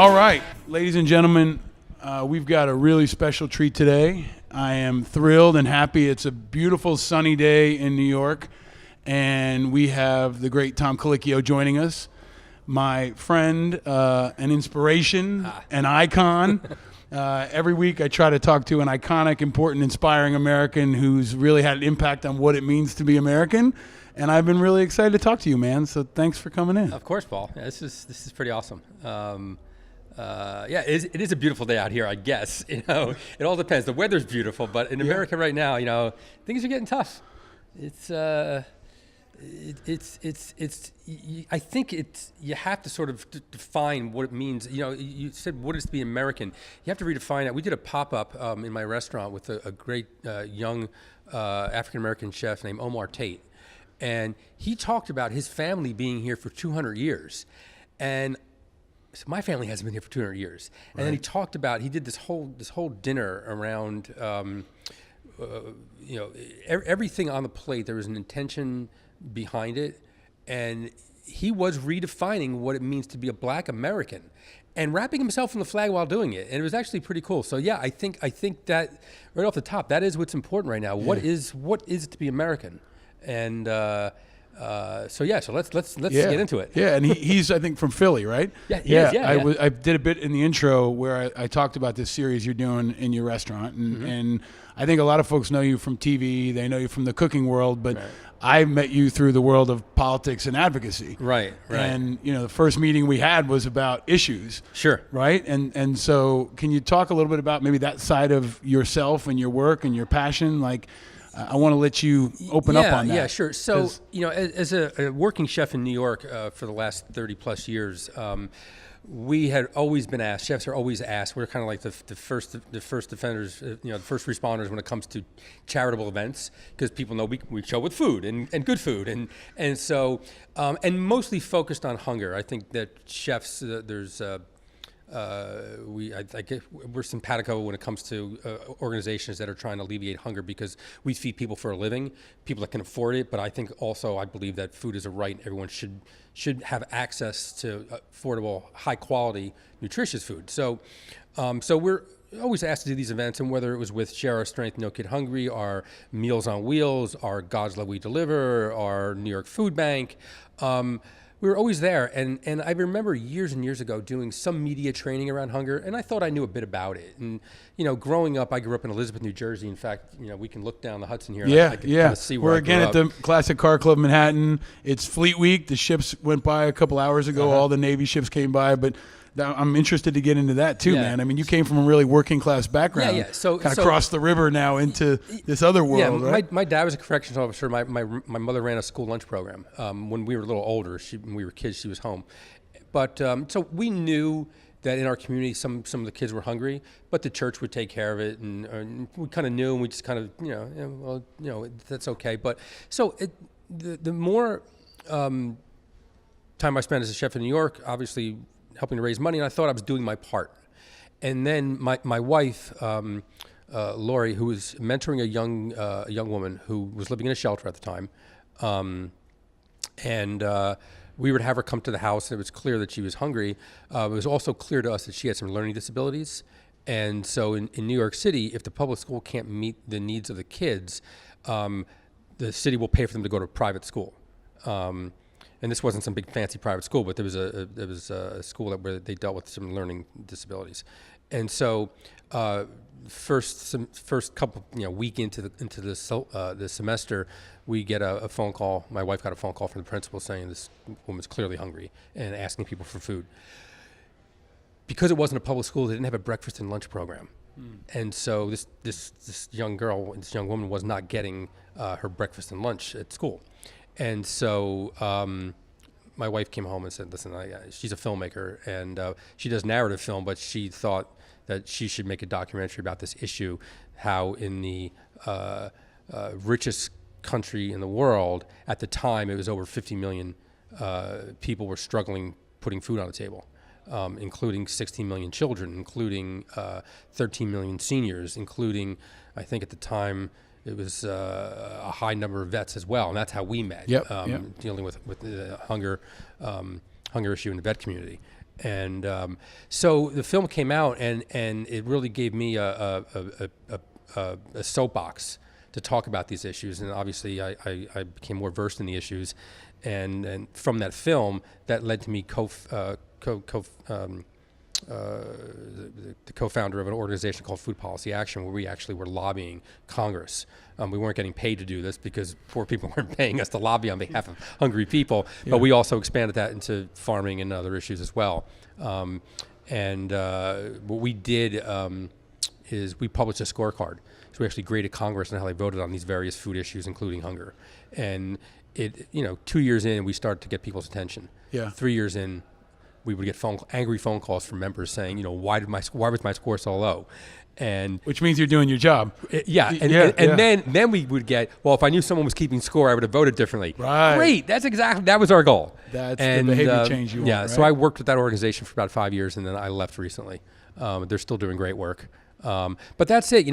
All right, ladies and gentlemen, we've got a really special treat today. I am thrilled and happy. It's a beautiful sunny day in New York, and we have the great Tom Colicchio joining us, my friend, an inspiration, an icon. Every week I try to talk to an iconic, important, inspiring American who's really had an impact on what it means to be American. And I've been really excited to talk to you, man. So thanks for coming in. Of course, Paul. Yeah, this is pretty awesome. It is a beautiful day out here, I guess. You know, it all depends. The weather's beautiful, but in America right now, you know, things are getting tough. I think you have to sort of define what it means. You know, you said what is to be American. You have to redefine it. We did a pop-up in my restaurant with a great young African-American chef named Omar Tate. And he talked about his family being here for 200 years. And so my family hasn't been here for 200 years. And then he talked about, he did this whole dinner around, everything on the plate. There was an intention behind it. And he was redefining what it means to be a Black American and wrapping himself in the flag while doing it. And it was actually pretty cool. So yeah, I think that right off the top, that is what's important right now. Yeah. What is it to be American? And so let's get into it. Yeah, and he's I think from Philly, right? Yeah. I did a bit in the intro where I talked about this series you're doing in your restaurant, and I think a lot of folks know you from TV. They know you from the cooking world, but I met you through the world of politics and advocacy. Right. And you know, the first meeting we had was about issues. Sure. Right. And so, can you talk a little bit about maybe that side of yourself and your work and your passion, like? I want to let you open up on that. Yeah, sure. So, you know, as a working chef in New York for the last 30 plus years, we had always been asked, chefs are always asked, we're kind of like the first defenders, the first responders when it comes to charitable events, because people know we show with food and good food. And so, and mostly focused on hunger. I think that chefs, we're simpatico when it comes to organizations that are trying to alleviate hunger, because we feed people for a living, people that can afford it. But I believe that food is a right. Everyone should have access to affordable, high quality, nutritious food. So we're always asked to do these events, and whether it was with Share Our Strength, No Kid Hungry, our Meals on Wheels, our God's Love We Deliver, our New York Food Bank, we were always there. And I remember years and years ago doing some media training around hunger, and I thought I knew a bit about it. And, you know, growing up, I grew up in Elizabeth, New Jersey. In fact, you know, we can look down the Hudson here. And I can kind of see where we're again at the Classic Car Club Manhattan. It's Fleet Week. The ships went by a couple hours ago. All the Navy ships came by, but I'm interested to get into that too, man. I mean, you came from a really working class background. Yeah. So kind of crossed the river now into this other world. Yeah, right? my dad was a corrections officer. My mother ran a school lunch program. When we were a little older, when we were kids, she was home. But so we knew that in our community, some of the kids were hungry, but the church would take care of it, and we kind of knew, and we just kind of, that's okay. But so the more time I spent as a chef in New York, obviously helping to raise money, and I thought I was doing my part. And then my wife, Lori, who was mentoring a young woman who was living in a shelter at the time, we would have her come to the house, and it was clear that she was hungry. It was also clear to us that she had some learning disabilities. And so in New York City, if the public school can't meet the needs of the kids, the city will pay for them to go to a private school. And this wasn't some big fancy private school, but there was a school where they dealt with some learning disabilities. And so first couple week into the semester, we get a phone call. My wife got a phone call from the principal saying this woman's clearly hungry and asking people for food. Because it wasn't a public school, they didn't have a breakfast and lunch program. And so this young woman was not getting her breakfast and lunch at school. And so my wife came home and said, listen, she's a filmmaker, and she does narrative film, but she thought that she should make a documentary about this issue, how in the richest country in the world, at the time, it was over 50 million people were struggling putting food on the table, including 16 million children, including 13 million seniors, including, I think at the time, it was a high number of vets as well, and that's how we met, dealing with the hunger issue in the vet community. And so the film came out, and it really gave me a soapbox to talk about these issues. And obviously, I became more versed in the issues. And from that film, that led to me the co-founder of an organization called Food Policy Action, where we actually were lobbying Congress. We weren't getting paid to do this because poor people weren't paying us to lobby on behalf of hungry people, but we also expanded that into farming and other issues as well. What we did is we published a scorecard. So we actually graded Congress and how they voted on these various food issues, including hunger. And 2 years in, we started to get people's attention. Yeah. 3 years in, we would get angry phone calls from members saying, why was my score so low? And which means you're doing your job. Then we would get, well, if I knew someone was keeping score, I would have voted differently. Right. Great. That was our goal. That's the behavior change you want. Yeah. Right? So I worked with that organization for about 5 years, and then I left recently. They're still doing great work. But that's it.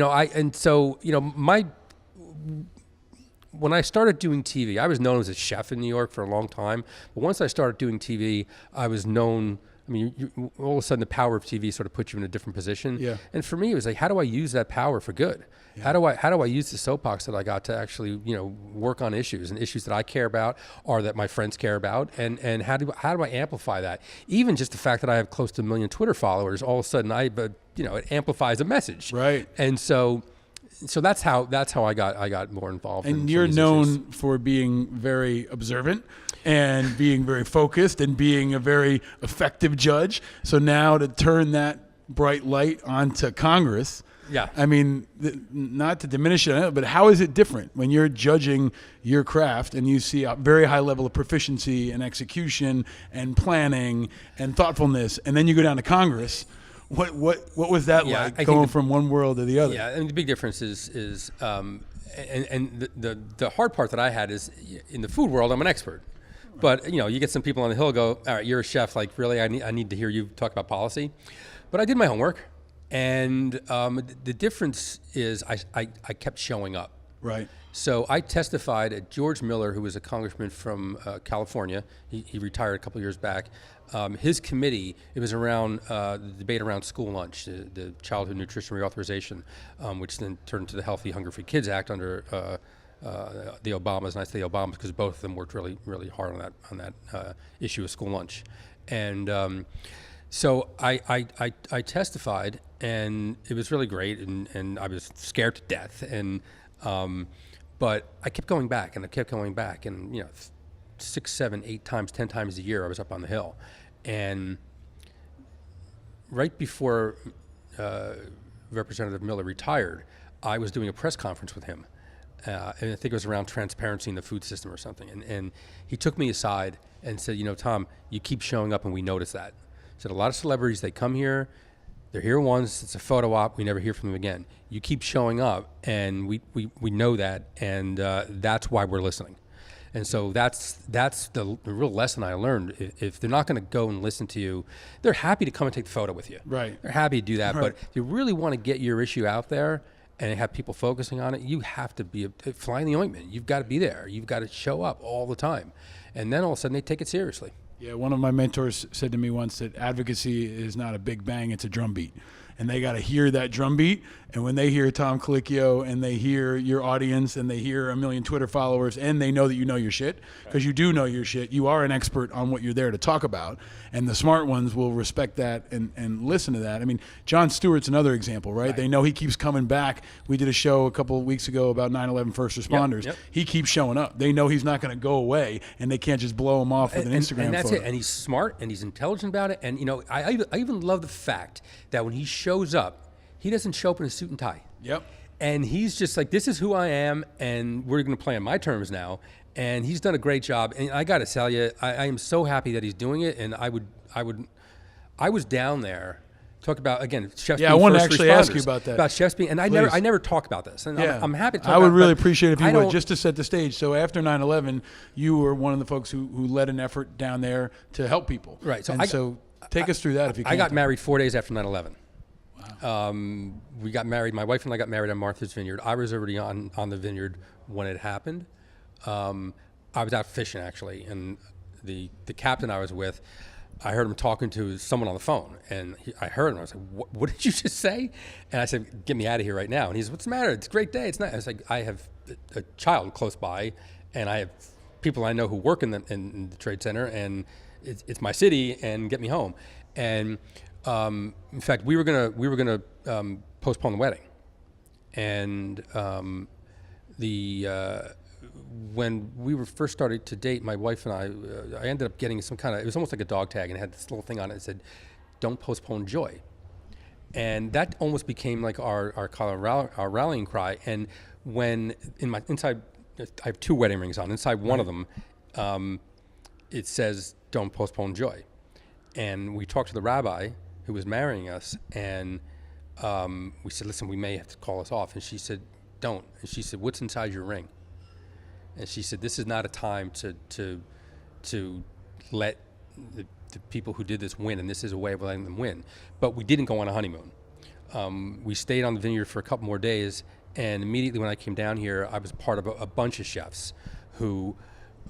When I started doing TV, I was known as a chef in New York for a long time. But once I started doing TV, I was known. I mean, all of a sudden, the power of TV sort of puts you in a different position. Yeah. And for me, it was like, how do I use that power for good? Yeah. How do I use the soapbox that I got to actually, work on issues that I care about or that my friends care about, and how do I amplify that? Even just the fact that I have close to 1 million Twitter followers, all of a sudden, it amplifies a message. Right. And so that's how I got more involved. And you're known for being very observant and being very focused and being a very effective judge. So now to turn that bright light onto Congress, yeah. I mean, not to diminish it, but how is it different when you're judging your craft and you see a very high level of proficiency and execution and planning and thoughtfulness, and then you go down to Congress? What was that like going from one world to the other? Yeah, and the big difference is the hard part that I had is in the food world, I'm an expert. But you get some people on the Hill go, all right, you're a chef, like really, I need to hear you talk about policy. But I did my homework, and the difference is I kept showing up. Right. So I testified at George Miller, who was a congressman from California. He retired a couple years back. His committee, it was around the debate around school lunch, the Childhood Nutrition Reauthorization, which then turned into the Healthy Hunger-Free Kids Act under the Obamas. And I say Obamas because both of them worked really, really hard on that issue of school lunch. And so I testified, and it was really great, and I was scared to death. But I kept going back, and I kept going back, and 6, 7, 8 times, 10 times a year, I was up on the Hill. And right before Representative Miller retired, I was doing a press conference with him. And I think it was around transparency in the food system or something. And he took me aside and said, Tom, you keep showing up and we notice that. He said, a lot of celebrities, they come here, they're here once, it's a photo op, we never hear from them again. You keep showing up, and we know that, and that's why we're listening. And so that's the real lesson I learned. If they're not going to go and listen to you, they're happy to come and take the photo with you. Right. They're happy to do that. Right. But if you really want to get your issue out there and have people focusing on it, you have to be a fly in the ointment. You've got to be there. You've got to show up all the time. And then all of a sudden they take it seriously. Yeah, one of my mentors said to me once that advocacy is not a big bang, it's a drum beat. And they got to hear that drum beat. And when they hear Tom Colicchio and they hear your audience and they hear 1 million Twitter followers and they know that you know your shit, because you do know your shit, you are an expert on what you're there to talk about. And the smart ones will respect that and listen to that. I mean, Jon Stewart's another example, right? They know he keeps coming back. We did a show a couple of weeks ago about 9/11 first responders. Yep. He keeps showing up. They know he's not going to go away, and they can't just blow him off with an Instagram and that's photo. it. And he's smart and he's intelligent about it. And I even love the fact that when he shows up, he doesn't show up in a suit and tie. Yep. And he's just like, this is who I am, and we're going to play on my terms now. And he's done a great job. And I got to tell you, I am so happy that he's doing it. And I was down there. Talk about, again, chefs being I want to first actually responders, ask you about that. About chefs being, and I never talk about this. And I'm happy to talk I would about it. really but appreciate if you I would, don't- just to set the stage. So after 9/11, you were one of the folks who led an effort down there to help people. Right. So So take us through that if you can. I got married 4 days after 9/11. We got married. My wife and I got married on Martha's Vineyard. I was already on the vineyard when it happened. I was out fishing actually, and the captain I was with, I heard him talking to someone on the phone, and I heard him. I was like, what did you just say? And I said, get me out of here right now. And he's, what's the matter? It's a great day. It's not. I was like, I have a child close by, and I have people I know who work in the trade center, and it's my city, and get me home. And in fact, we were gonna postpone the wedding, and when we were first starting to date, my wife and I ended up getting some kind of, it was almost like a dog tag, and it had this little thing on it that said, "Don't postpone joy." And that almost became like our kind of our rallying cry. And when inside, I have 2 wedding rings on. Inside one of them, it says, "Don't postpone joy." And we talked to the rabbi who was marrying us, and we said, "Listen, we may have to call this off." And she said, "Don't." And she said, "What's inside your ring?" And she said, "This is not a time to let the people who did this win, and this is a way of letting them win." But we didn't go on a honeymoon. We stayed on the vineyard for a couple more days, and immediately when I came down here, I was part of a bunch of chefs who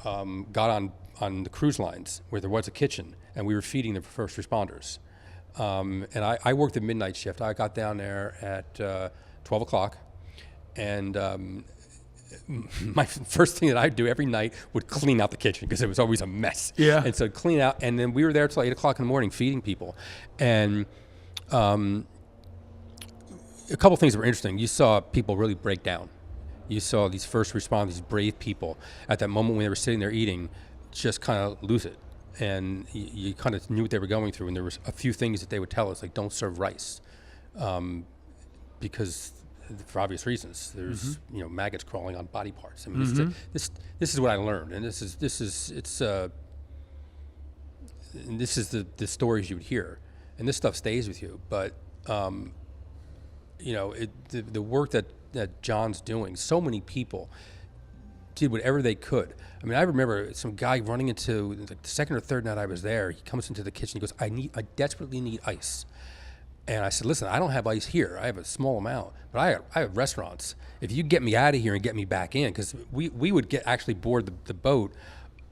got on the cruise lines where there was a kitchen, and we were feeding the first responders. And I worked the midnight shift. I got down there at 12 o'clock, and my first thing that I'd do every night would clean out the kitchen because it was always a mess. Yeah. And so clean out, and then we were there till 8 o'clock in the morning feeding people. And a couple things that were interesting. You saw people really break down. You saw these first responders, these brave people, at that moment when they were sitting there eating, just kind of lose it. And you kind of knew what they were going through. And there was a few things that they would tell us, like, don't serve rice, because for obvious reasons, there's maggots crawling on body parts. I mean, this is what I learned, and this is the stories you would hear, and this stuff stays with you. But the work that John's doing, so many people did whatever they could. I mean, I remember some guy running into the second or third night I was there. He comes into the kitchen. He goes, I desperately need ice." And I said, "Listen, I don't have ice here. I have a small amount, but I have restaurants. If you get me out of here and get me back in," because we would actually board the boat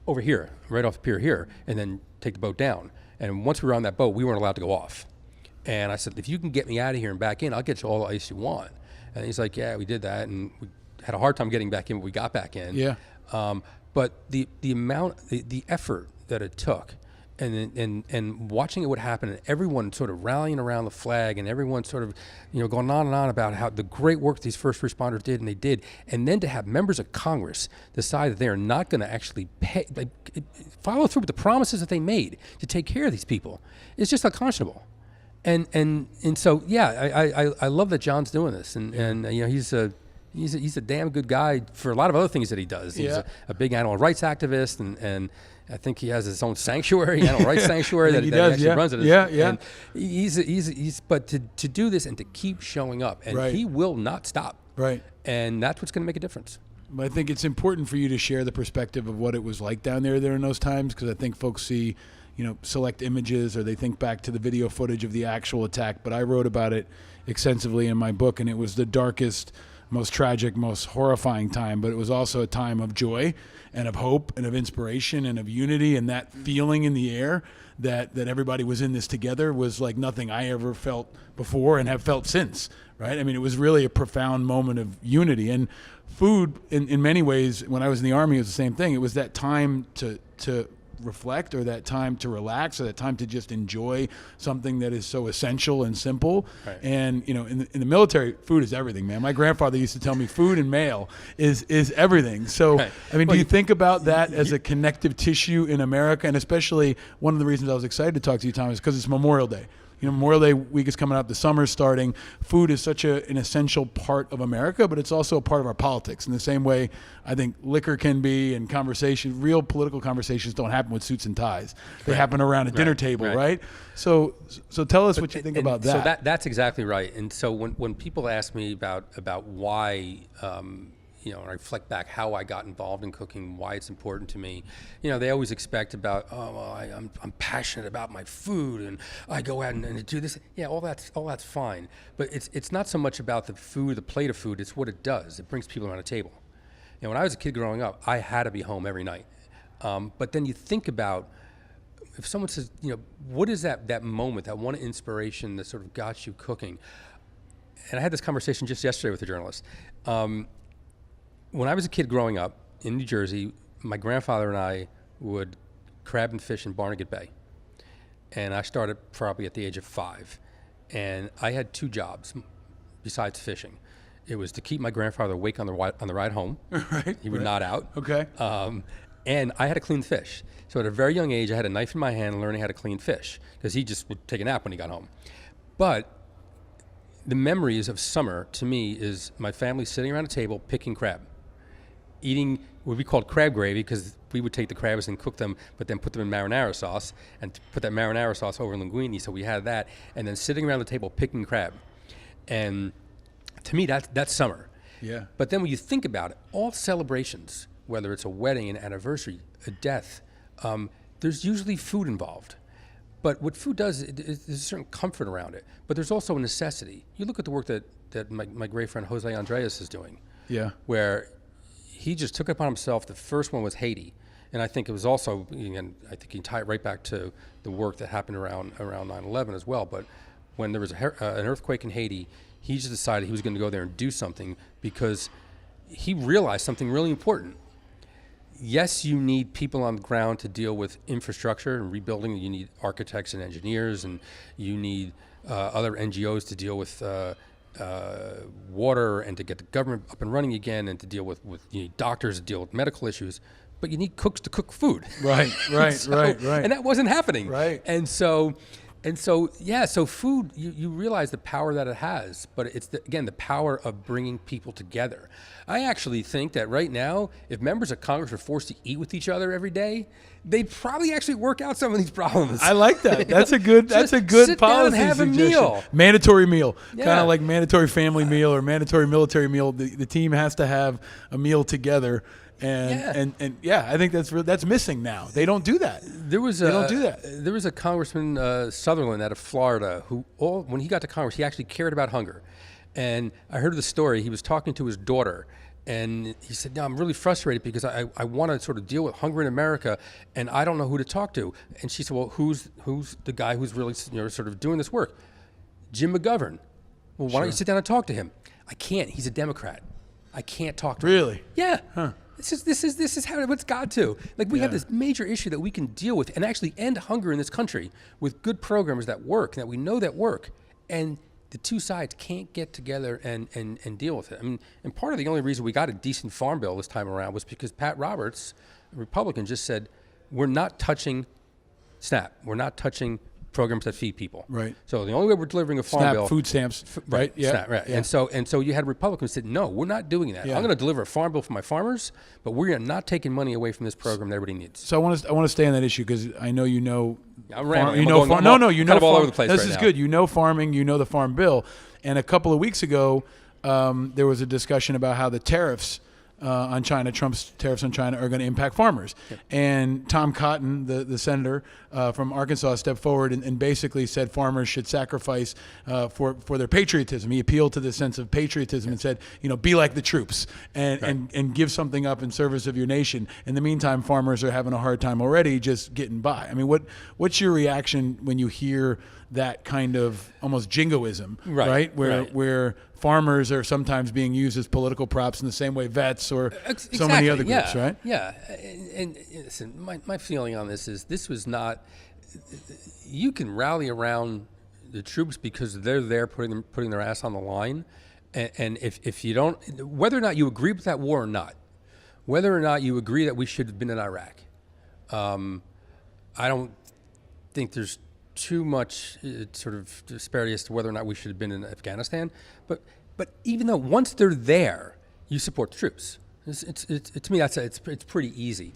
over here, right off the pier here, and then take the boat down. And once we were on that boat, we weren't allowed to go off. And I said, "If you can get me out of here and back in, I'll get you all the ice you want." And he's like, "Yeah, we did that, and we had a hard time getting back in, but we got back in." Yeah. But the amount, the effort that it took, and watching it would happen, and everyone sort of rallying around the flag, and everyone sort of going on and on about how the great work these first responders did, and they did, and then to have members of Congress decide that they are not going to actually follow through with the promises that they made to take care of these people is just unconscionable. And so I love that John's doing this, and he's a damn good guy for a lot of other things that he does. He's a big animal rights activist, and I think he has his own sanctuary, animal rights sanctuary that he actually runs it. And he's but to do this and to keep showing up, and he will not stop. Right. And that's what's going to make a difference. I think it's important for you to share the perspective of what it was like down there in those times, because I think folks see, select images, or they think back to the video footage of the actual attack. But I wrote about it extensively in my book, and it was the darkest, most tragic, most horrifying time, but it was also a time of joy and of hope and of inspiration and of unity, and that feeling in the air that everybody was in this together was like nothing I ever felt before and have felt since, right? I mean, it was really a profound moment of unity. And food, in many ways, when I was in the Army, it was the same thing. It was that time to reflect, or that time to relax, or that time to just enjoy something that is so essential and simple. Right. And in the military, food is everything, man. My grandfather used to tell me food and mail is everything. So Right. I mean, do you think about that as a connective tissue in America? And especially one of the reasons I was excited to talk to you, Tom, is because it's Memorial Day. Memorial Day week is coming up. The summer's starting. Food is such an essential part of America, but it's also a part of our politics. In the same way, I think liquor can be, and real political conversations don't happen with suits and ties. They happen around a dinner table, right? So tell us what you think about that. So that's exactly right. And so when people ask me about why, I reflect back how I got involved in cooking, why it's important to me. They always expect about, I'm passionate about my food, and I go out and do this. Yeah, all that's fine. But it's not so much about the food, the plate of food. It's what it does. It brings people around a table. When I was a kid growing up, I had to be home every night. But then you think about if someone says, what is that moment, that one inspiration that sort of got you cooking? And I had this conversation just yesterday with a journalist. When I was a kid growing up in New Jersey, my grandfather and I would crab and fish in Barnegat Bay. And I started probably at the age of 5. And I had 2 jobs besides fishing. It was to keep my grandfather awake on the ride home. Right. He would nod out. Okay. And I had to clean fish. So at a very young age, I had a knife in my hand learning how to clean fish because he just would take a nap when he got home. But the memories of summer to me is my family sitting around a table picking crab, eating what we called crab gravy because we would take the crabs and cook them, but then put them in marinara sauce and put that marinara sauce over linguine. So we had that, and then sitting around the table picking crab. And to me, that's summer. Yeah. But then when you think about it, all celebrations, whether it's a wedding, an anniversary, a death, there's usually food involved. But what food does, there's a certain comfort around it. But there's also a necessity. You look at the work that my great friend Jose Andres is doing. Yeah. Where he just took it upon himself. The first one was Haiti. And I think it was also, and I think you can tie it right back to the work that happened around 9/11 as well. But when there was an earthquake in Haiti, he just decided he was going to go there and do something because he realized something really important. Yes, you need people on the ground to deal with infrastructure and rebuilding. You need architects and engineers, and you need other NGOs to deal with water and to get the government up and running again, and to deal with you need doctors to deal with medical issues. But you need cooks to cook food. Right. Right. And that wasn't happening. Right. So food, you realize the power that it has, but it's, the power of bringing people together. I actually think that right now, if members of Congress were forced to eat with each other every day, they'd probably actually work out some of these problems. I like that. That's a good sit policy down and have suggestion. A meal. Mandatory meal. Yeah. Kind of like mandatory family meal or mandatory military meal. The team has to have a meal together. And I think that's missing now. They don't do that. They don't do that. There was a Congressman Sutherland out of Florida who, when he got to Congress, he actually cared about hunger. And I heard the story. He was talking to his daughter, and he said, "No, I'm really frustrated because I want to sort of deal with hunger in America, and I don't know who to talk to." And she said, "Well, who's the guy who's really sort of doing this work?" Jim McGovern. Well, why don't you sit down and talk to him? I can't. He's a Democrat. I can't talk to him. Really? Yeah. Huh. This is how it's got to. Like we have this major issue that we can deal with and actually end hunger in this country with good programs that work, that we know that work, and the two sides can't get together and deal with it. I mean, and part of the only reason we got a decent farm bill this time around was because Pat Roberts, a Republican, just said, "We're not touching SNAP. We're not touching programs that feed people." Right. So the only way we're delivering a farm SNAP, bill, food stamps, right? Yeah. SNAP, right. Yeah. And so you had Republicans said, "No, we're not doing that. Yeah. I'm going to deliver a farm bill for my farmers, but we're not taking money away from this program that everybody needs." So I want to stay on that issue because I know you know. I'm rambling. You know, I'm kind of all over the place. This right is now. good. You know farming. You know the farm bill. And a couple of weeks ago, there was a discussion about how the tariffs on China, Trump's tariffs on China, are going to impact farmers. Yep. And Tom Cotton, the senator from Arkansas, stepped forward and basically said farmers should sacrifice for their patriotism. He appealed to the sense of patriotism and said, be like the troops and give something up in service of your nation. In the meantime, farmers are having a hard time already just getting by. I mean, what's your reaction when you hear that kind of almost jingoism, right? Where farmers are sometimes being used as political props in the same way vets or so many other groups, right? Yeah. And listen, my feeling on this is this was not, you can rally around the troops because they're there putting their ass on the line. And if you don't, whether or not you agree with that war or not, whether or not you agree that we should have been in Iraq, I don't think there's too much sort of disparity as to whether or not we should have been in Afghanistan, but even though once they're there, you support the troops. It's to me it's pretty easy,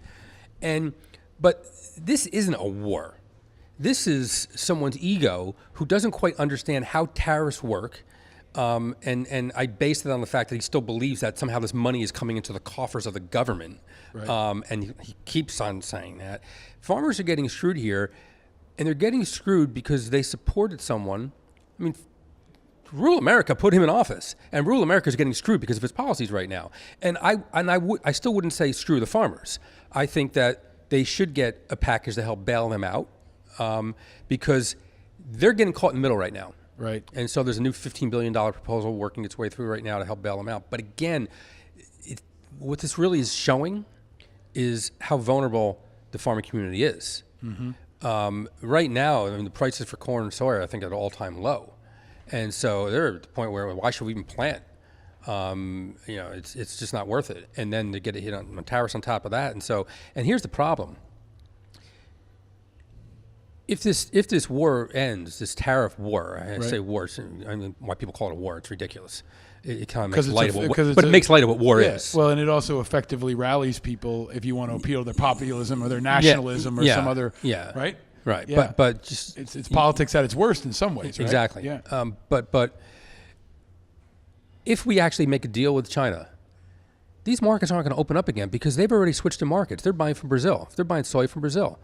but this isn't a war. This is someone's ego who doesn't quite understand how tariffs work, and I based it on the fact that he still believes that somehow this money is coming into the coffers of the government, and he keeps on saying that. Farmers are getting screwed here. And they're getting screwed because they supported someone. I mean, Rural America put him in office, and Rural America is getting screwed because of his policies right now. And I still wouldn't say screw the farmers. I think that they should get a package to help bail them out because they're getting caught in the middle right now. Right. And so there's a new $15 billion proposal working its way through right now to help bail them out. But again, what this really is showing is how vulnerable the farming community is. Right now, I mean, the prices for corn and soy, I think, are at an all-time low. And so they're at the point where, why should we even plant? It's just not worth it. And then to get a hit on tariffs on top of that. And here's the problem. If this war ends, this tariff war, I say war, I mean, why people call it a war, it's ridiculous. It kind of makes light of it makes light of what war is. Well, and it also effectively rallies people if you want to appeal their populism or their nationalism or some other, right? Right. Yeah. But just it's politics at its worst in some ways, right? Exactly. Yeah. But if we actually make a deal with China, these markets aren't going to open up again because they've already switched to markets. They're buying from Brazil. If they're buying soy from Brazil,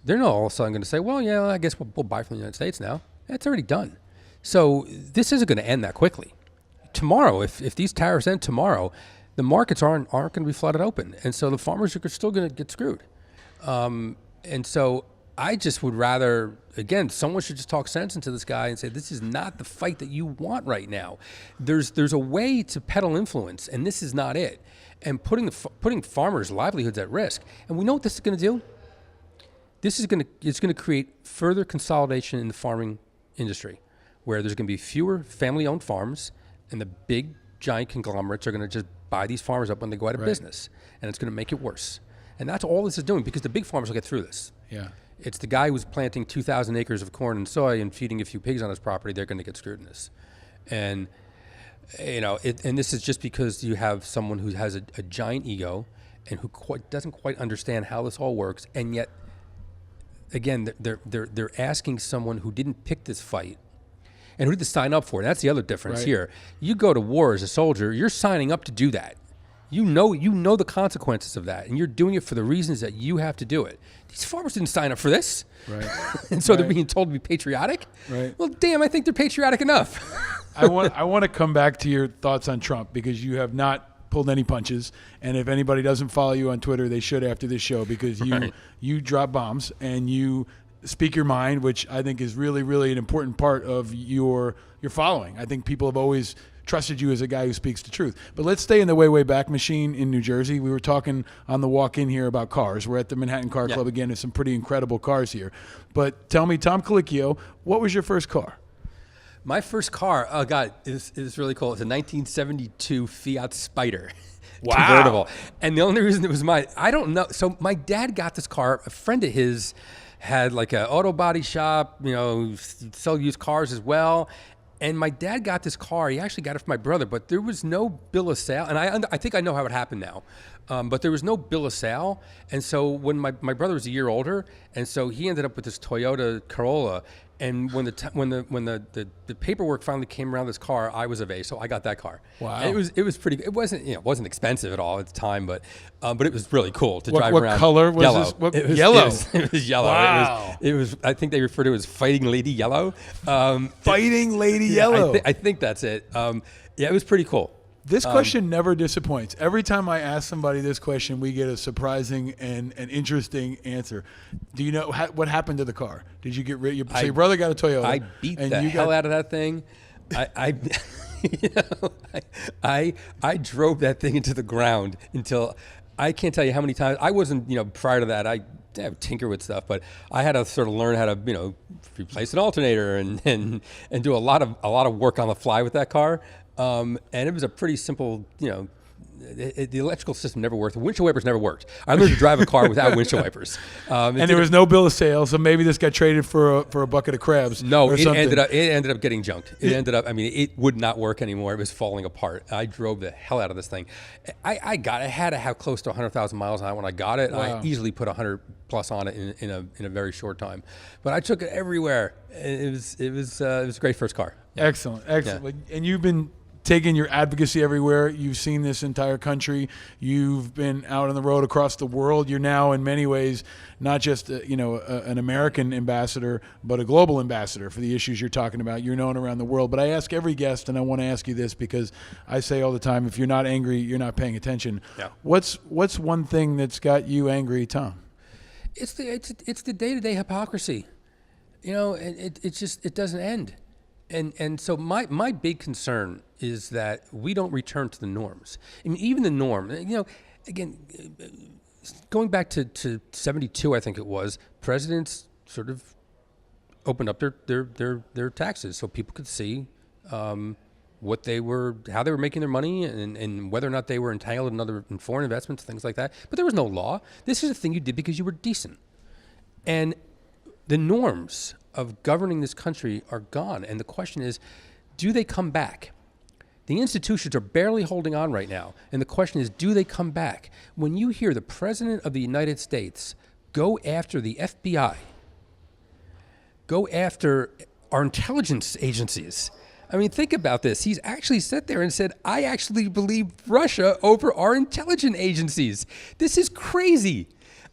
they're not all of a sudden going to say, well, yeah, I guess we'll buy from the United States now. It's already done. So this isn't going to end that quickly. Tomorrow, if these tariffs end tomorrow, the markets aren't going to be flooded open. And so the farmers are still going to get screwed. And so I just would rather, again, someone should just talk sense into this guy and say, this is not the fight that you want right now. There's a way to peddle influence, and this is not it. And putting farmers' livelihoods at risk. And we know what this is going to do. It's going to create further consolidation in the farming industry, where there's going to be fewer family-owned farms, and the big, giant conglomerates are going to just buy these farmers up when they go out of business, and it's going to make it worse. And that's all this is doing, because the big farmers will get through this. Yeah. It's the guy who's planting 2,000 acres of corn and soy and feeding a few pigs on his property, they're going to get screwed in this. And, and this is just because you have someone who has a giant ego and who doesn't quite understand how this all works, and yet, again, they're asking someone who didn't pick this fight and who didn't sign up for it. That's the other difference here. You go to war as a soldier, you're signing up to do that. You know the consequences of that, and you're doing it for the reasons that you have to do it. These farmers didn't sign up for this. Right. And so they're being told to be patriotic. Right. Well, damn, I think they're patriotic enough. I want to come back to your thoughts on Trump, because you have not pulled any punches, and if anybody doesn't follow you on Twitter, they should after this show, because you drop bombs and you speak your mind, which I think is really, really an important part of your following. I think people have always trusted you as a guy who speaks the truth. But let's stay in the way back machine in New Jersey. We were talking on the walk in here about cars. We're at the Manhattan Car Club again. There's some pretty incredible cars here. But tell me, Tom Colicchio, what was your first car? My first car, oh God, is really cool. It's a 1972 Fiat Spider. Wow. Convertible. And the only reason it was mine, I don't know. So my dad got this car. A friend of his had like an auto body shop, sell used cars as well. And my dad got this car. He actually got it from my brother, but there was no bill of sale. And I think I know how it happened now. But there was no bill of sale. And so when my brother was a year older, and so he ended up with this Toyota Corolla. And when the paperwork finally came around this car, I was of age, so I got that car. Wow! And it was pretty. It wasn't expensive at all at the time, but it was really cool to drive around. What color was yellow. this? Yellow. It was yellow. Wow! It was. I think they referred to it as Fighting Lady Yellow. Fighting Lady Yellow. I think that's it. It was pretty cool. This question never disappoints. Every time I ask somebody this question, we get a surprising and an interesting answer. Do you know what happened to the car? Did you get rid? So your brother got a Toyota. I beat the hell out of that thing. I drove that thing into the ground until I can't tell you how many times. I wasn't, prior to that, I have tinker with stuff, but I had to sort of learn how to, replace an alternator and do a lot of work on the fly with that car. And it was a pretty simple, the electrical system never worked. The windshield wipers never worked. I learned to drive a car without windshield wipers. And there was no bill of sale, so maybe this got traded for a bucket of crabs. No, it ended up getting junked. It would not work anymore. It was falling apart. I drove the hell out of this thing. I had to have close to 100,000 miles on it when I got it. Wow. I easily put 100 plus on it in a very short time. But I took it everywhere. It was a great first car. Yeah. Excellent. Yeah. And you've been taking your advocacy everywhere. You've seen this entire country. You've been out on the road across the world. You're now, in many ways, not just an American ambassador, but a global ambassador for the issues you're talking about. You're known around the world. But I ask every guest, and I want to ask you this because I say all the time, if you're not angry, you're not paying attention. Yeah. What's one thing that's got you angry, Tom? It's the day-to-day hypocrisy. it doesn't end. And so my big concern is that we don't return to the norms. I mean, even the norm, again, going back to 72, I think it was, presidents sort of opened up their taxes so people could see how they were making their money, and whether or not they were entitled in foreign investments, things like that. But there was no law. This is a thing you did because you were decent. And the norms of governing this country are gone. And the question is, do they come back? The institutions are barely holding on right now. And the question is, do they come back? When you hear the President of the United States go after the FBI, go after our intelligence agencies, I mean, think about this. He's actually sat there and said, I actually believe Russia over our intelligence agencies. This is crazy.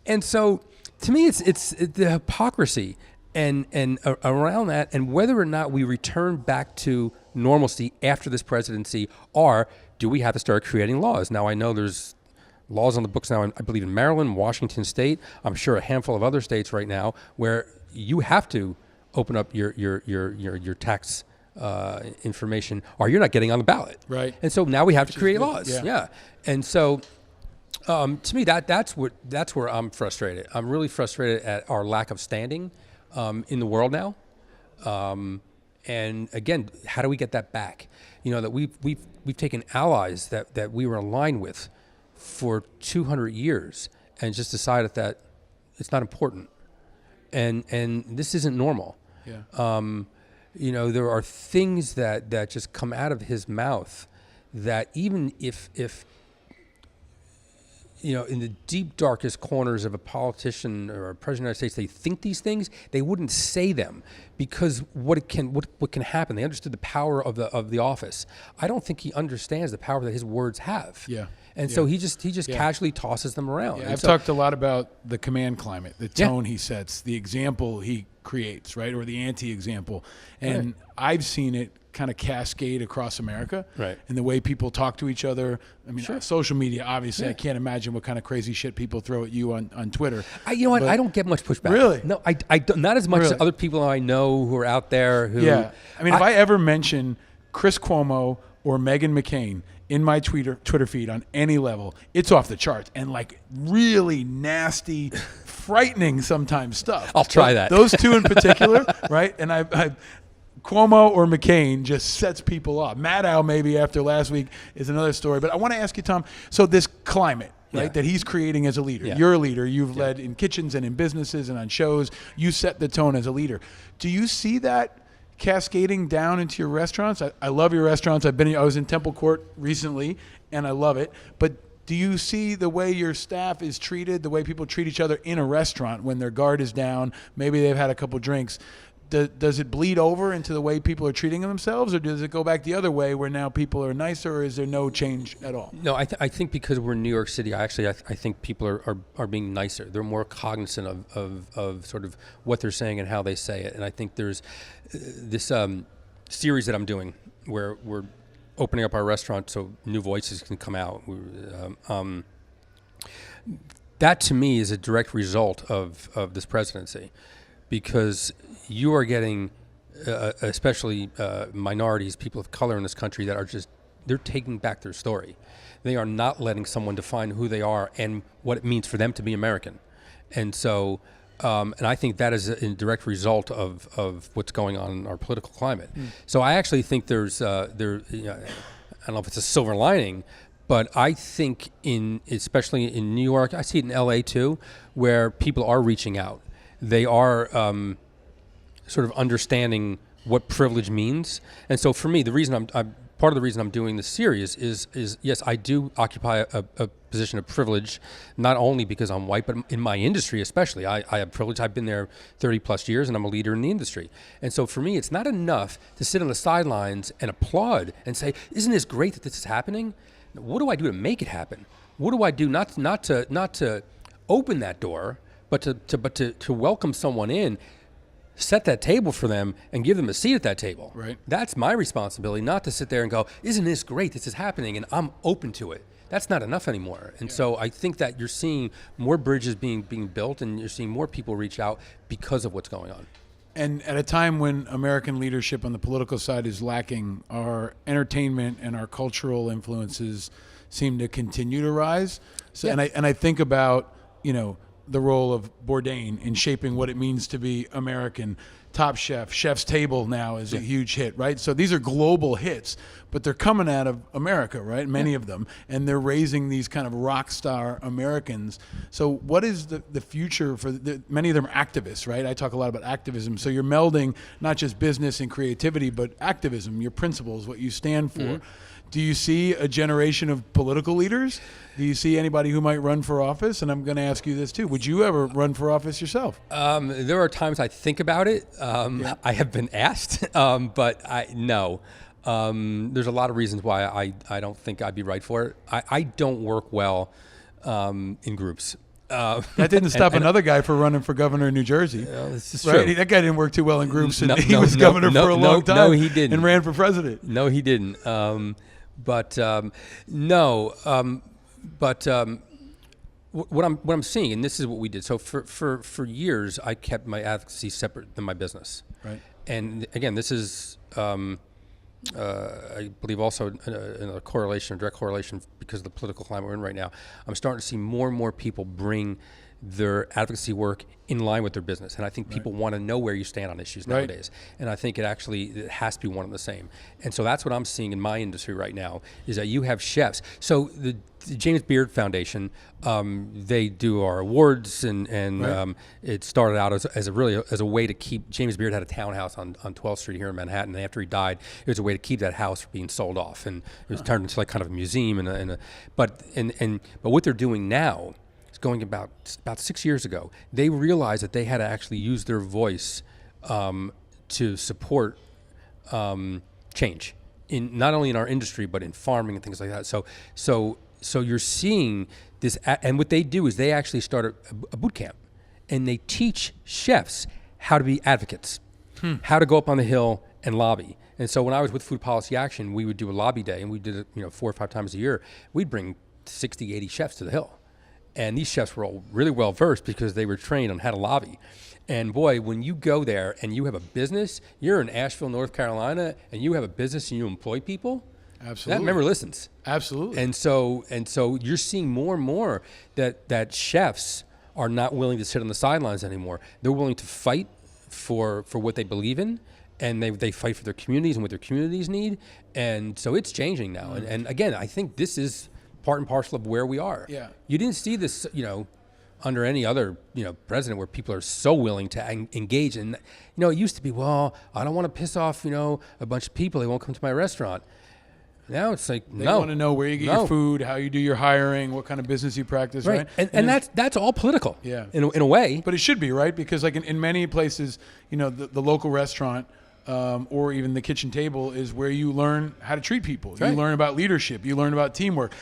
And so, to me, it's the hypocrisy and around that, and whether or not we return back to normalcy after this presidency, or do we have to start creating laws? Now, I know there's laws on the books now, I believe in Maryland, Washington State, I'm sure a handful of other states right now, where you have to open up your tax information, or you're not getting on the ballot. Right. And so now we have to create laws. Yeah. And so, to me, that's where I'm frustrated. I'm really frustrated at our lack of standing in the world now. And again, how do we get that back? That we've taken allies that we were aligned with for 200 years and just decided that it's not important. And this isn't normal. Yeah. There are things that just come out of his mouth that even if in the deep, darkest corners of a politician or a president of the United States, they think these things, they wouldn't say them because what can happen. They understood the power of the office. I don't think he understands the power that his words have. Yeah. And so he just casually tosses them around. Yeah, I've talked a lot about the command climate, the tone he sets, the example he creates, right, or the anti-example. And I've seen it kind of cascade across America, right, and the way people talk to each other. I mean, social media, obviously, I can't imagine what kind of crazy shit people throw at you on Twitter. I don't get much pushback. Really? No, I don't, not as much as other people I know who are out there who... Yeah. I mean, if I ever mention Chris Cuomo or Meghan McCain in my Twitter feed on any level, it's off the charts and like really nasty, frightening sometimes stuff. I'll try that. Those two in particular, right? And I Cuomo or McCain just sets people off. Maddow maybe after last week is another story. But I want to ask you, Tom, so this climate, right, that he's creating as a leader. Yeah. You're a leader. You've led in kitchens and in businesses and on shows. You set the tone as a leader. Do you see that cascading down into your restaurants? I love your restaurants. I was in Temple Court recently, and I love it. But do you see the way your staff is treated, the way people treat each other in a restaurant when their guard is down, maybe they've had a couple drinks? Does it bleed over into the way people are treating themselves, or does it go back the other way where now people are nicer, or is there no change at all? No, I think because we're in New York City, I think people are being nicer. They're more cognizant of sort of what they're saying and how they say it. And I think there's this series that I'm doing where we're opening up our restaurant so new voices can come out. That to me is a direct result of this presidency, because you are getting, especially minorities, people of color in this country that are they're taking back their story. They are not letting someone define who they are and what it means for them to be American. And so, and I think that is a direct result of what's going on in our political climate. So I actually think there's, I don't know if it's a silver lining, but I think especially in New York, I see it in LA too, where people are reaching out. They are sort of understanding what privilege means. And so for me, the reason part of the reason I'm doing this series is yes, I do occupy a position of privilege, not only because I'm white, but in my industry especially. I have privilege. I've been there 30 plus years and I'm a leader in the industry. And so for me, it's not enough to sit on the sidelines and applaud and say, isn't this great that this is happening? What do I do to make it happen? What do I do not to open that door, but to welcome someone in, set that table for them and give them a seat at that table. Right. That's my responsibility, not to sit there and go, isn't this great? This is happening and I'm open to it. That's not enough anymore. And so I think that you're seeing more bridges being built and you're seeing more people reach out because of what's going on. And at a time when American leadership on the political side is lacking, our entertainment and our cultural influences seem to continue to rise. So, Yeah. and I think about, the role of Bourdain in shaping what it means to be American. Top Chef, Chef's Table now is a huge hit, right? So these are global hits, but they're coming out of America, right? Many of them, and they're raising these kind of rock star Americans. So what is the future for many of them are activists, right? I talk a lot about activism. So you're melding not just business and creativity, but activism, your principles, what you stand for. Mm-hmm. Do you see a generation of political leaders? Do you see anybody who might run for office? And I'm going to ask you this too. Would you ever run for office yourself? There are times I think about it. I have been asked, but no. There's a lot of reasons why I don't think I'd be right for it. I don't work well in groups. That didn't stop another guy from running for governor in New Jersey. This is right? true. That guy didn't work too well in groups, and he was governor for a long time. No, he didn't. And ran for president. No, he didn't. What I'm seeing, and this is what we did. So for years, I kept my advocacy separate than my business. Right. And again, this is I believe also in a correlation, a direct correlation, because of the political climate we're in right now. I'm starting to see more and more people bring their advocacy work in line with their business. And I think people want to know where you stand on issues nowadays. And I think it has to be one and the same. And so that's what I'm seeing in my industry right now, is that you have chefs. So the James Beard Foundation, they do our awards, and it started out as a way to keep, James Beard had a townhouse on 12th Street here in Manhattan, and after he died, it was a way to keep that house from being sold off, and it was turned into like kind of a museum but what they're doing now, going about 6 years ago, they realized that they had to actually use their voice to support change, in not only in our industry but in farming and things like that. So you're seeing this, and what they do is they actually start a boot camp, and they teach chefs how to be advocates, how to go up on the Hill and lobby. And so when I was with Food Policy Action, we would do a lobby day, and we did it 4 or 5 times a year. We'd bring 60, 80 chefs to the Hill. And these chefs were all really well versed because they were trained on how to lobby. And boy, when you go there and you have a business, you're in Asheville, North Carolina, and you have a business and you employ people, absolutely, that member listens. Absolutely. And so you're seeing more and more that chefs are not willing to sit on the sidelines anymore. They're willing to fight for what they believe in, and they fight for their communities and what their communities need. And so it's changing now. And again, I think this is part and parcel of where we are. Yeah. You didn't see this, under any other, president, where people are so willing to engage. And, it used to be, well, I don't want to piss off, a bunch of people. They won't come to my restaurant. Now it's like, they want to know where you get your food, how you do your hiring, what kind of business you practice, right? And that's all political. Yeah. In a way. But it should be, right? Because like in many places, the local restaurant, or even the kitchen table is where you learn how to treat people. You learn about leadership. You learn about teamwork.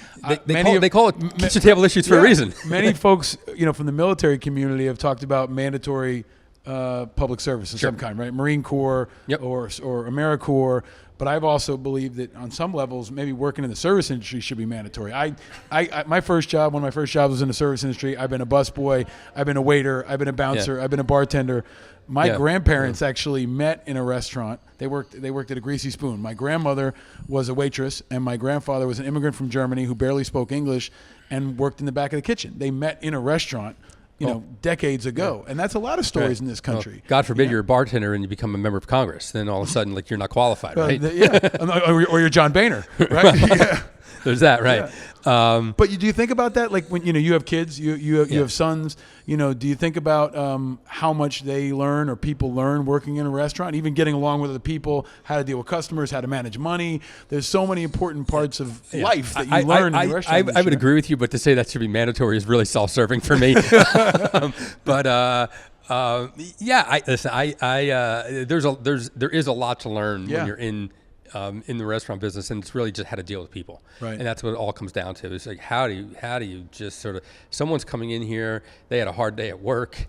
They call it kitchen table issues for a reason. Many folks, from the military community have talked about mandatory public service of some kind, right? Marine Corps or AmeriCorps. But I've also believed that on some levels, maybe working in the service industry should be mandatory. One of my first jobs was in the service industry. I've been a busboy. I've been a waiter. I've been a bouncer. I've been a bartender. My grandparents actually met in a restaurant. They worked at a Greasy Spoon. My grandmother was a waitress, and my grandfather was an immigrant from Germany who barely spoke English and worked in the back of the kitchen. They met in a restaurant, decades ago. And that's a lot of stories in this country. Well, God forbid you're a bartender and you become a member of Congress. Then all of a sudden, you're not qualified, right? Or you're John Boehner, right? Yeah. There's that, right? Yeah. But do you think about that? Like when you have kids, you have sons. Do you think about how much they learn or people learn working in a restaurant, even getting along with other people, how to deal with customers, how to manage money? There's so many important parts of life that you learn in the restaurant. I would agree with you, but to say that should be mandatory is really self-serving for me. There is a lot to learn when you're in the restaurant business, and it's really just how to deal with people. Right. And that's what it all comes down to. It's like, how do you just sort of, someone's coming in here, they had a hard day at work,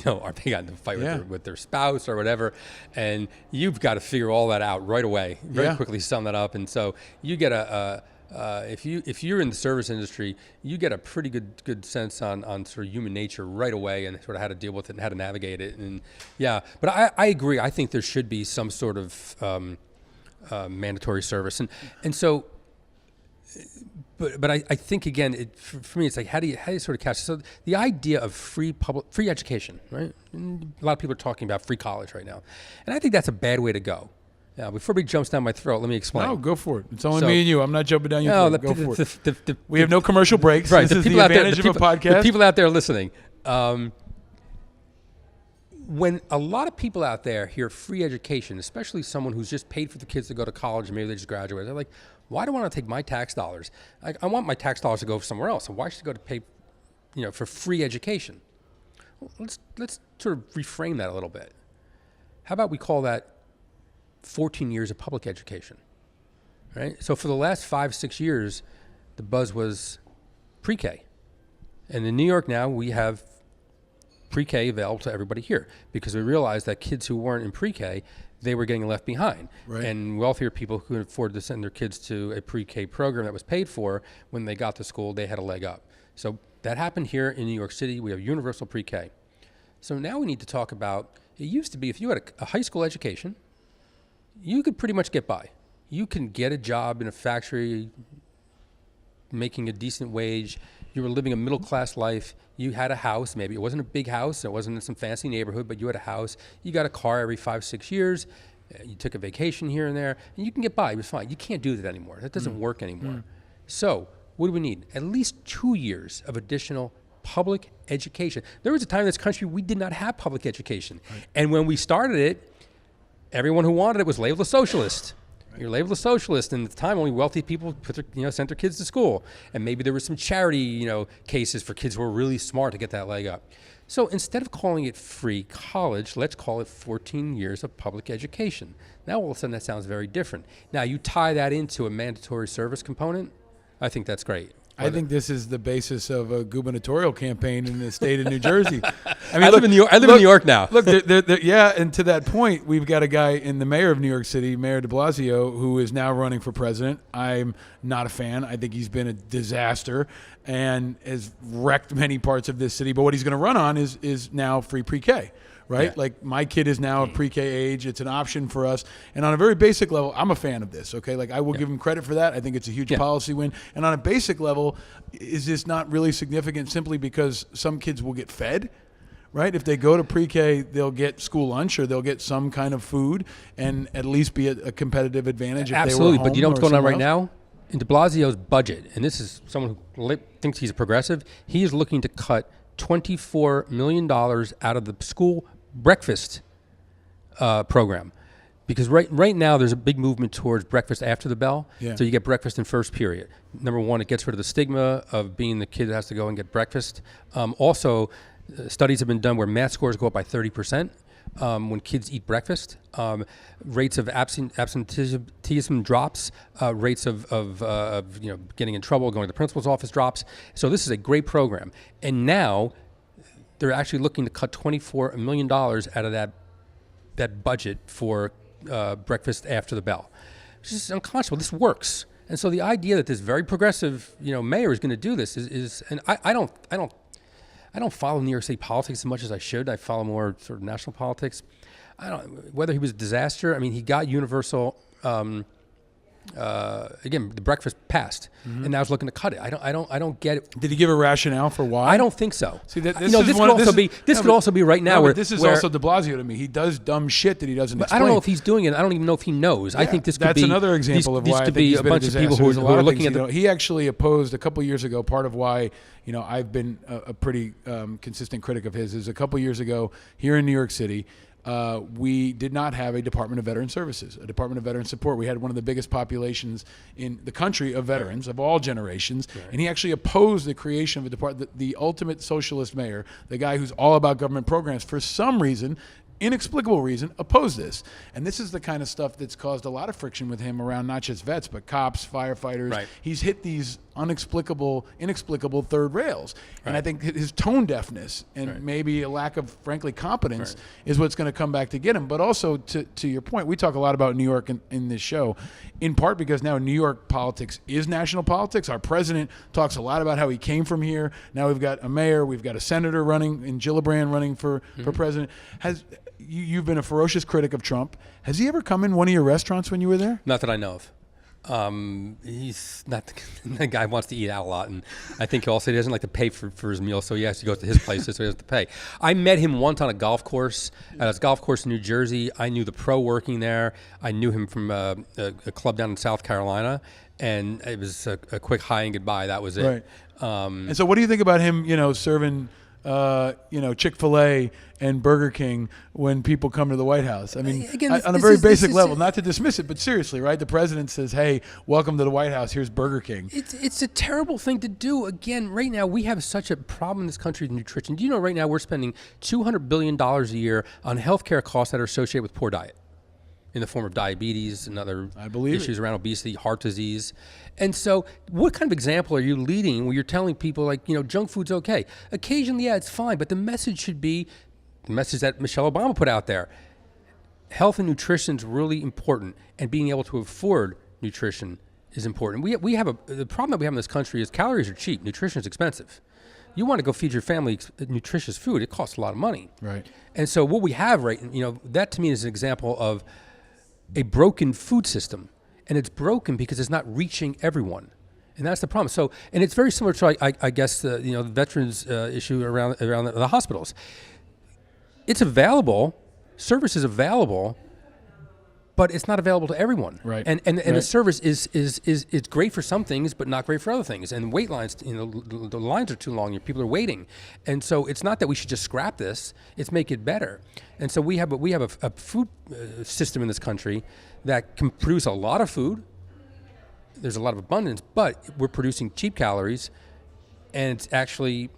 or they got in a fight with their spouse or whatever, and you've got to figure all that out right away, very quickly sum that up. And so you get a if you're in the service industry, you get a pretty good sense on sort of human nature right away and sort of how to deal with it and how to navigate it. And yeah, but I agree. I think there should be some sort of mandatory service, and so. But I think again, for me, it's like how do you sort of catch it? So the idea of free education, right? And a lot of people are talking about free college right now, and I think that's a bad way to go. Now, before he jumps down my throat, let me explain. No, go for it. It's only me and you. I'm not jumping down your throat. Go for it. We have no commercial breaks. Right. This is the advantage of a podcast. The people out there listening. When a lot of people out there hear free education, especially someone who's just paid for the kids to go to college and maybe they just graduated, they're like, why do I want to take my tax dollars? I want my tax dollars to go somewhere else. So why should I go to pay, for free education? Well, let's sort of reframe that a little bit. How about we call that 14 years of public education, right? So for the last 5-6 years, the buzz was pre-K. And in New York now, we have pre-K available to everybody here because we realized that kids who weren't in pre-K, they were getting left behind. Right. And wealthier people who could afford to send their kids to a pre-K program that was paid for, when they got to school, they had a leg up. So that happened here in New York City. We have universal pre-K. So now we need to talk about, it used to be if you had a high school education, you could pretty much get by. You can get a job in a factory making a decent wage. You were living a middle-class life. You had a house. Maybe it wasn't a big house. It wasn't in some fancy neighborhood, but you had a house. You got a car every 5-6 years. You took a vacation here and there, and you can get by. It was fine. You can't do that anymore. That doesn't work anymore. So what do we need? At least 2 years of additional public education. There was a time in this country we did not have public education. Right. And when we started it, everyone who wanted it was labeled a socialist. You're labeled a socialist, and at the time, only wealthy people sent their kids to school, and maybe there were some charity, cases for kids who were really smart to get that leg up. So instead of calling it free college, let's call it 14 years of public education. Now all of a sudden, that sounds very different. Now you tie that into a mandatory service component. I think that's great. I think this is the basis of a gubernatorial campaign in the state of New Jersey. I live in New York now. Look, yeah, and to that point, we've got a guy in the mayor of New York City, Mayor de Blasio, who is now running for president. I'm not a fan. I think he's been a disaster and has wrecked many parts of this city. But what he's going to run on is now free pre-K. Right? Yeah. Like my kid is now of pre-K age. It's an option for us. And on a very basic level, I'm a fan of this, okay? Like I will give him credit for that. I think it's a huge policy win. And on a basic level, is this not really significant simply because some kids will get fed, right? If they go to pre-K, they'll get school lunch or they'll get some kind of food and at least be a competitive advantage if Absolutely, they were home. But you know what's going on right else? now? In de Blasio's budget, and this is someone who thinks he's a progressive, he is looking to cut $24 million out of the school breakfast program, because right now there's a big movement towards breakfast after the bell. Yeah. So you get breakfast in first period. Number one, it gets rid of the stigma of being the kid that has to go and get breakfast. Also, studies have been done where math scores go up by 30% when kids eat breakfast. Rates of absenteeism drops. Rates of getting in trouble, going to the principal's office drops. So this is a great program, and now they're actually looking to cut $24 million out of that budget for breakfast after the bell. It's just unconscionable. This works. And so the idea that this very progressive, mayor is going to do this is and I don't follow New York City politics as much as I should. I follow more sort of national politics. Whether he was a disaster. I mean, he got universal. Again, the breakfast passed, and now he's looking to cut it. I don't get it. Did he give a rationale for why? I don't think so. See, this could also be right now. This is also de Blasio to me. He does dumb shit that he doesn't explain. I don't know if he's doing it. I don't even know if he knows. Yeah, I think this could be. That's another example of why I think he's been a disaster. Bunch of people who are looking at he actually opposed a couple years ago. Part of why I've been a pretty consistent critic of his is a couple years ago here in New York City. We did not have a Department of Veteran Services, a Department of Veteran Support. We had one of the biggest populations in the country of veterans of all generations, and he actually opposed the creation of a department. The ultimate socialist mayor, the guy who's all about government programs, for some reason, inexplicable reason, opposed this. And this is the kind of stuff that's caused a lot of friction with him around not just vets, but cops, firefighters. Right. He's hit these inexplicable third rails. And I think his tone deafness and maybe a lack of, frankly, competence is what's going to come back to get him. But also, to your point, we talk a lot about New York in this show, in part because now New York politics is national politics. Our president talks a lot about how he came from here. Now we've got a mayor, we've got a senator running, in Gillibrand running for president. You've been a ferocious critic of Trump. Has he ever come in one of your restaurants when you were there? Not that I know of. He's not the guy who wants to eat out a lot, and I think also he doesn't like to pay for his meal, so he has to go to his places, so he has to pay. I met him once on a golf course, at a golf course in New Jersey. I knew the pro working there. I knew him from a club down in South Carolina, and it was a quick hi and goodbye. That was it. Right. And so what do you think about him, serving Chick-fil-A and Burger King when people come to the White House? I mean, again, on a very basic level, not to dismiss it, but seriously, right? The president says, hey, welcome to the White House. Here's Burger King. It's a terrible thing to do. Again, right now, we have such a problem in this country with nutrition. Do you know right now we're spending $200 billion a year on healthcare costs that are associated with poor diet, in the form of diabetes and other issues around obesity, heart disease. And so what kind of example are you leading where you're telling people, like, junk food's okay? Occasionally, yeah, it's fine, but the message should be the message that Michelle Obama put out there. Health and nutrition is really important, and being able to afford nutrition is important. We have the problem that we have in this country is calories are cheap, nutrition is expensive. You want to go feed your family nutritious food, it costs a lot of money. Right. And so what we have that to me is an example of a broken food system, and it's broken because it's not reaching everyone, and that's the problem. So, and it's very similar to, I guess, the veterans issue around the hospitals. It's available, service is available, but it's not available to everyone. Right. And the service is it's great for some things, but not great for other things. And wait lines, the lines are too long. People are waiting, and so it's not that we should just scrap this; it's make it better. And so we have a food system in this country that can produce a lot of food. There's a lot of abundance, but we're producing cheap calories, and it's actually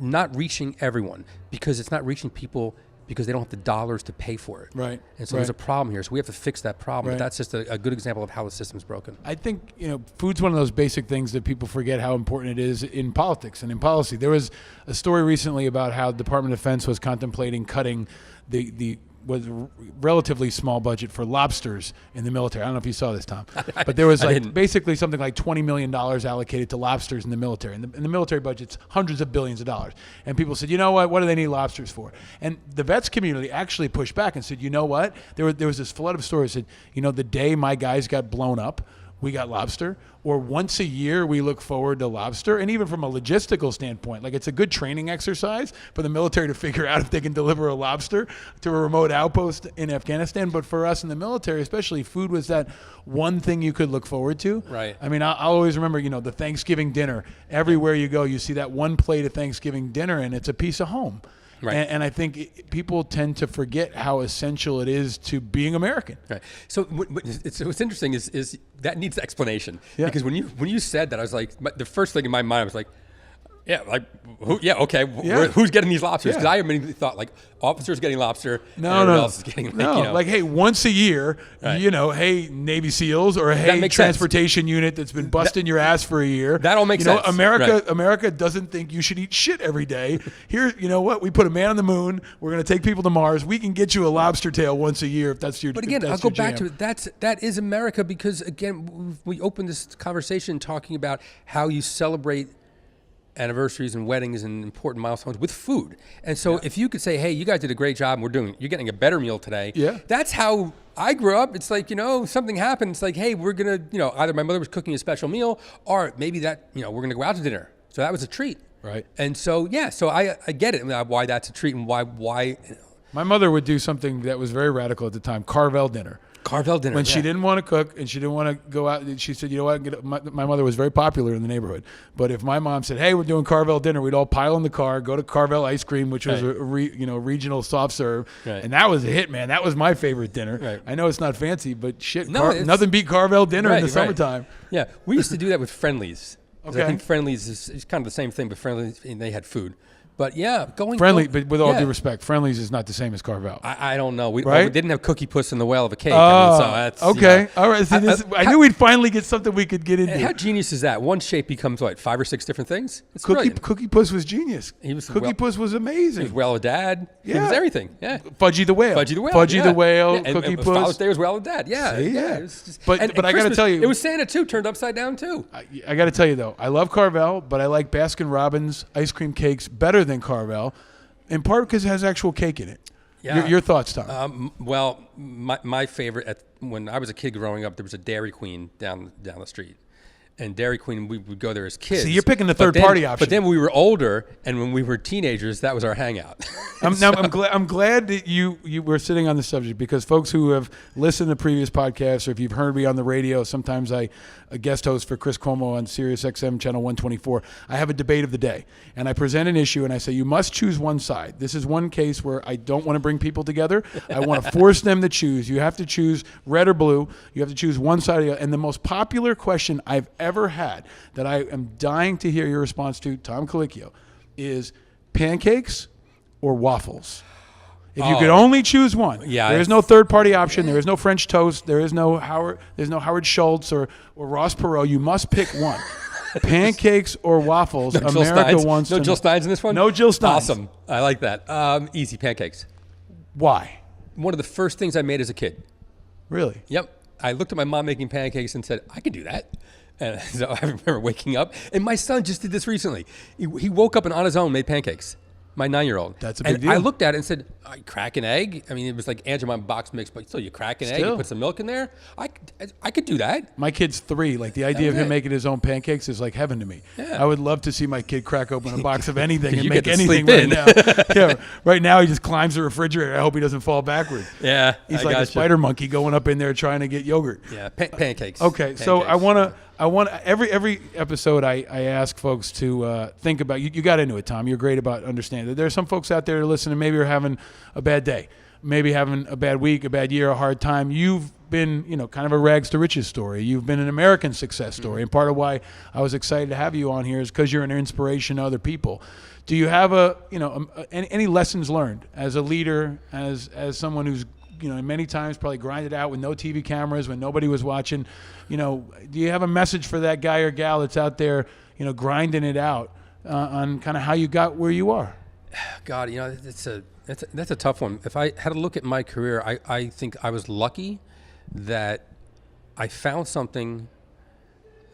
not reaching everyone because it's not reaching people because they don't have the dollars to pay for it. Right. And so there's a problem here. So we have to fix that problem. Right. But that's just a good example of how the system's broken. I think, food's one of those basic things that people forget how important it is in politics and in policy. There was a story recently about how the Department of Defense was contemplating cutting the relatively small budget for lobsters in the military. I don't know if you saw this, Tom, but there was basically something like $20 million allocated to lobsters in the military. And the military budget's hundreds of billions of dollars. And people said, you know what do they need lobsters for? And the vets community actually pushed back and said, you know what? There was this flood of stories that, the day my guys got blown up, we got lobster, or once a year we look forward to lobster. And even from a logistical standpoint, like, it's a good training exercise for the military to figure out if they can deliver a lobster to a remote outpost in Afghanistan. But for us in the military, especially, food was that one thing you could look forward to. Right. I mean, I'll always remember, the Thanksgiving dinner. Everywhere you go, you see that one plate of Thanksgiving dinner, and it's a piece of home. Right. And I think people tend to forget how essential it is to being American. Right. So what's interesting is that needs explanation. Yeah. Because when you said that, I was like, the first thing in my mind was like, okay. Who's getting these lobsters? Because I immediately thought, like, officers getting lobster. No. Else is getting, like, hey, once a year, right. hey, Navy SEALs, or hey, transportation unit that's been busting your ass for a year. That all makes sense. America doesn't think you should eat shit every day. Here, you know what? We put a man on the moon. We're going to take people to Mars. We can get you a lobster tail once a year if that's your. But again, I'll go back to it. That is America, because again, we opened this conversation talking about how you celebrate anniversaries and weddings and important milestones with food. And so if you could say, hey, you guys did a great job and you're getting a better meal today. Yeah. That's how I grew up. It's like, something happened. It's like, hey, we're going to, either my mother was cooking a special meal, or maybe that, we're going to go out to dinner. So that was a treat. Right. And so, so I get it, why that's a treat and why. My mother would do something that was very radical at the time, Carvel dinner. Carvel dinner. When she didn't want to cook and she didn't want to go out, she said, you know what? My mother was very popular in the neighborhood. But if my mom said, hey, we're doing Carvel dinner, we'd all pile in the car, go to Carvel Ice Cream, which was a regional soft serve. Right. And that was a hit, man. That was my favorite dinner. Right. I know it's not fancy, but shit, nothing beat Carvel dinner in the summertime. Yeah, we used to do that with Friendlies. Okay. I think Friendlies is kind of the same thing, but Friendlies, they had food. But yeah, Friendly, but with all yeah. due respect, Friendly's is not the same as Carvel. I don't know. Right? Well, we didn't have Cookie Puss and the Whale of a Cake. I mean, so that's, okay. All right. See, I knew we'd finally get something we could get into. And how genius is that? One shape becomes what, 5 or 6 different things? It's Cookie brilliant. Cookie Puss was genius. Cookie Puss was amazing. He was Whale of Dad. Yeah. He was everything. Yeah. Fudgy the Whale. Yeah. the Whale. Yeah. Cookie and Puss. Father's Day was Whale of Dad. Yeah. See, yeah. yeah. It was just, But I got to tell you, it was Santa too, turned upside down too. I got to tell you though, I love Carvel, but I like Baskin Robbins ice cream cakes better than Carvel, in part because it has actual cake in it. Yeah. Your thoughts, Tom? Well, my favorite when I was a kid growing up, there was a Dairy Queen down the street. And Dairy Queen, we would go there as kids. See, you're picking the third-party option. But then when we were older, and when we were teenagers, that was our hangout. I'm glad that you were sitting on the subject, because folks who have listened to previous podcasts, or if you've heard me on the radio, sometimes I guest host for Chris Cuomo on Sirius XM channel 124. I have a debate of the day, and I present an issue, and I say you must choose one side. This is one case where I don't want to bring people together. I want to force them to choose. You have to choose red or blue. You have to choose one side or the other. And the most popular question I've ever had that I am dying to hear your response to, Tom Colicchio, is pancakes or waffles. If you could only choose one, there is no third-party option. There is no French toast. There is no Howard Schultz or Ross Perot. You must pick one. Pancakes or waffles. No America wants no Jill Steins in this one? No Jill Steins. Awesome. I like that. Easy, pancakes. Why? One of the first things I made as a kid. Really? Yep. I looked at my mom making pancakes and said, I could do that. And so I remember waking up. And my son just did this recently. He woke up and on his own made pancakes. My 9-year-old. That's a big and deal. I looked at it and said, I crack an egg? I mean, it was like Aunt Jemima box mix, but still, you crack an egg, you put some milk in there? I could do that. My kid's 3. Like, the idea of him making his own pancakes is like heaven to me. Yeah. I would love to see my kid crack open a box of anything and You make get to anything sleep right in. now. Yeah, right now he just climbs the refrigerator. I hope he doesn't fall backward. Yeah, He's like a spider monkey going up in there trying to get yogurt. Yeah, pancakes. Okay, so I want every episode I ask folks to think about. You got into it, Tom. You're great about understanding that there are some folks out there listening. Maybe are having a bad day, maybe having a bad week, a bad year, a hard time. You've been, kind of a rags to riches story. You've been an American success story, and part of why I was excited to have you on here is because you're an inspiration to other people. Do you have any lessons learned as a leader, as someone who's many times probably grinded out with no TV cameras when nobody was watching? Do you have a message for that guy or gal that's out there, grinding it out on kind of how you got where you are? God, that's a tough one. If I had to look at my career, I think I was lucky that I found something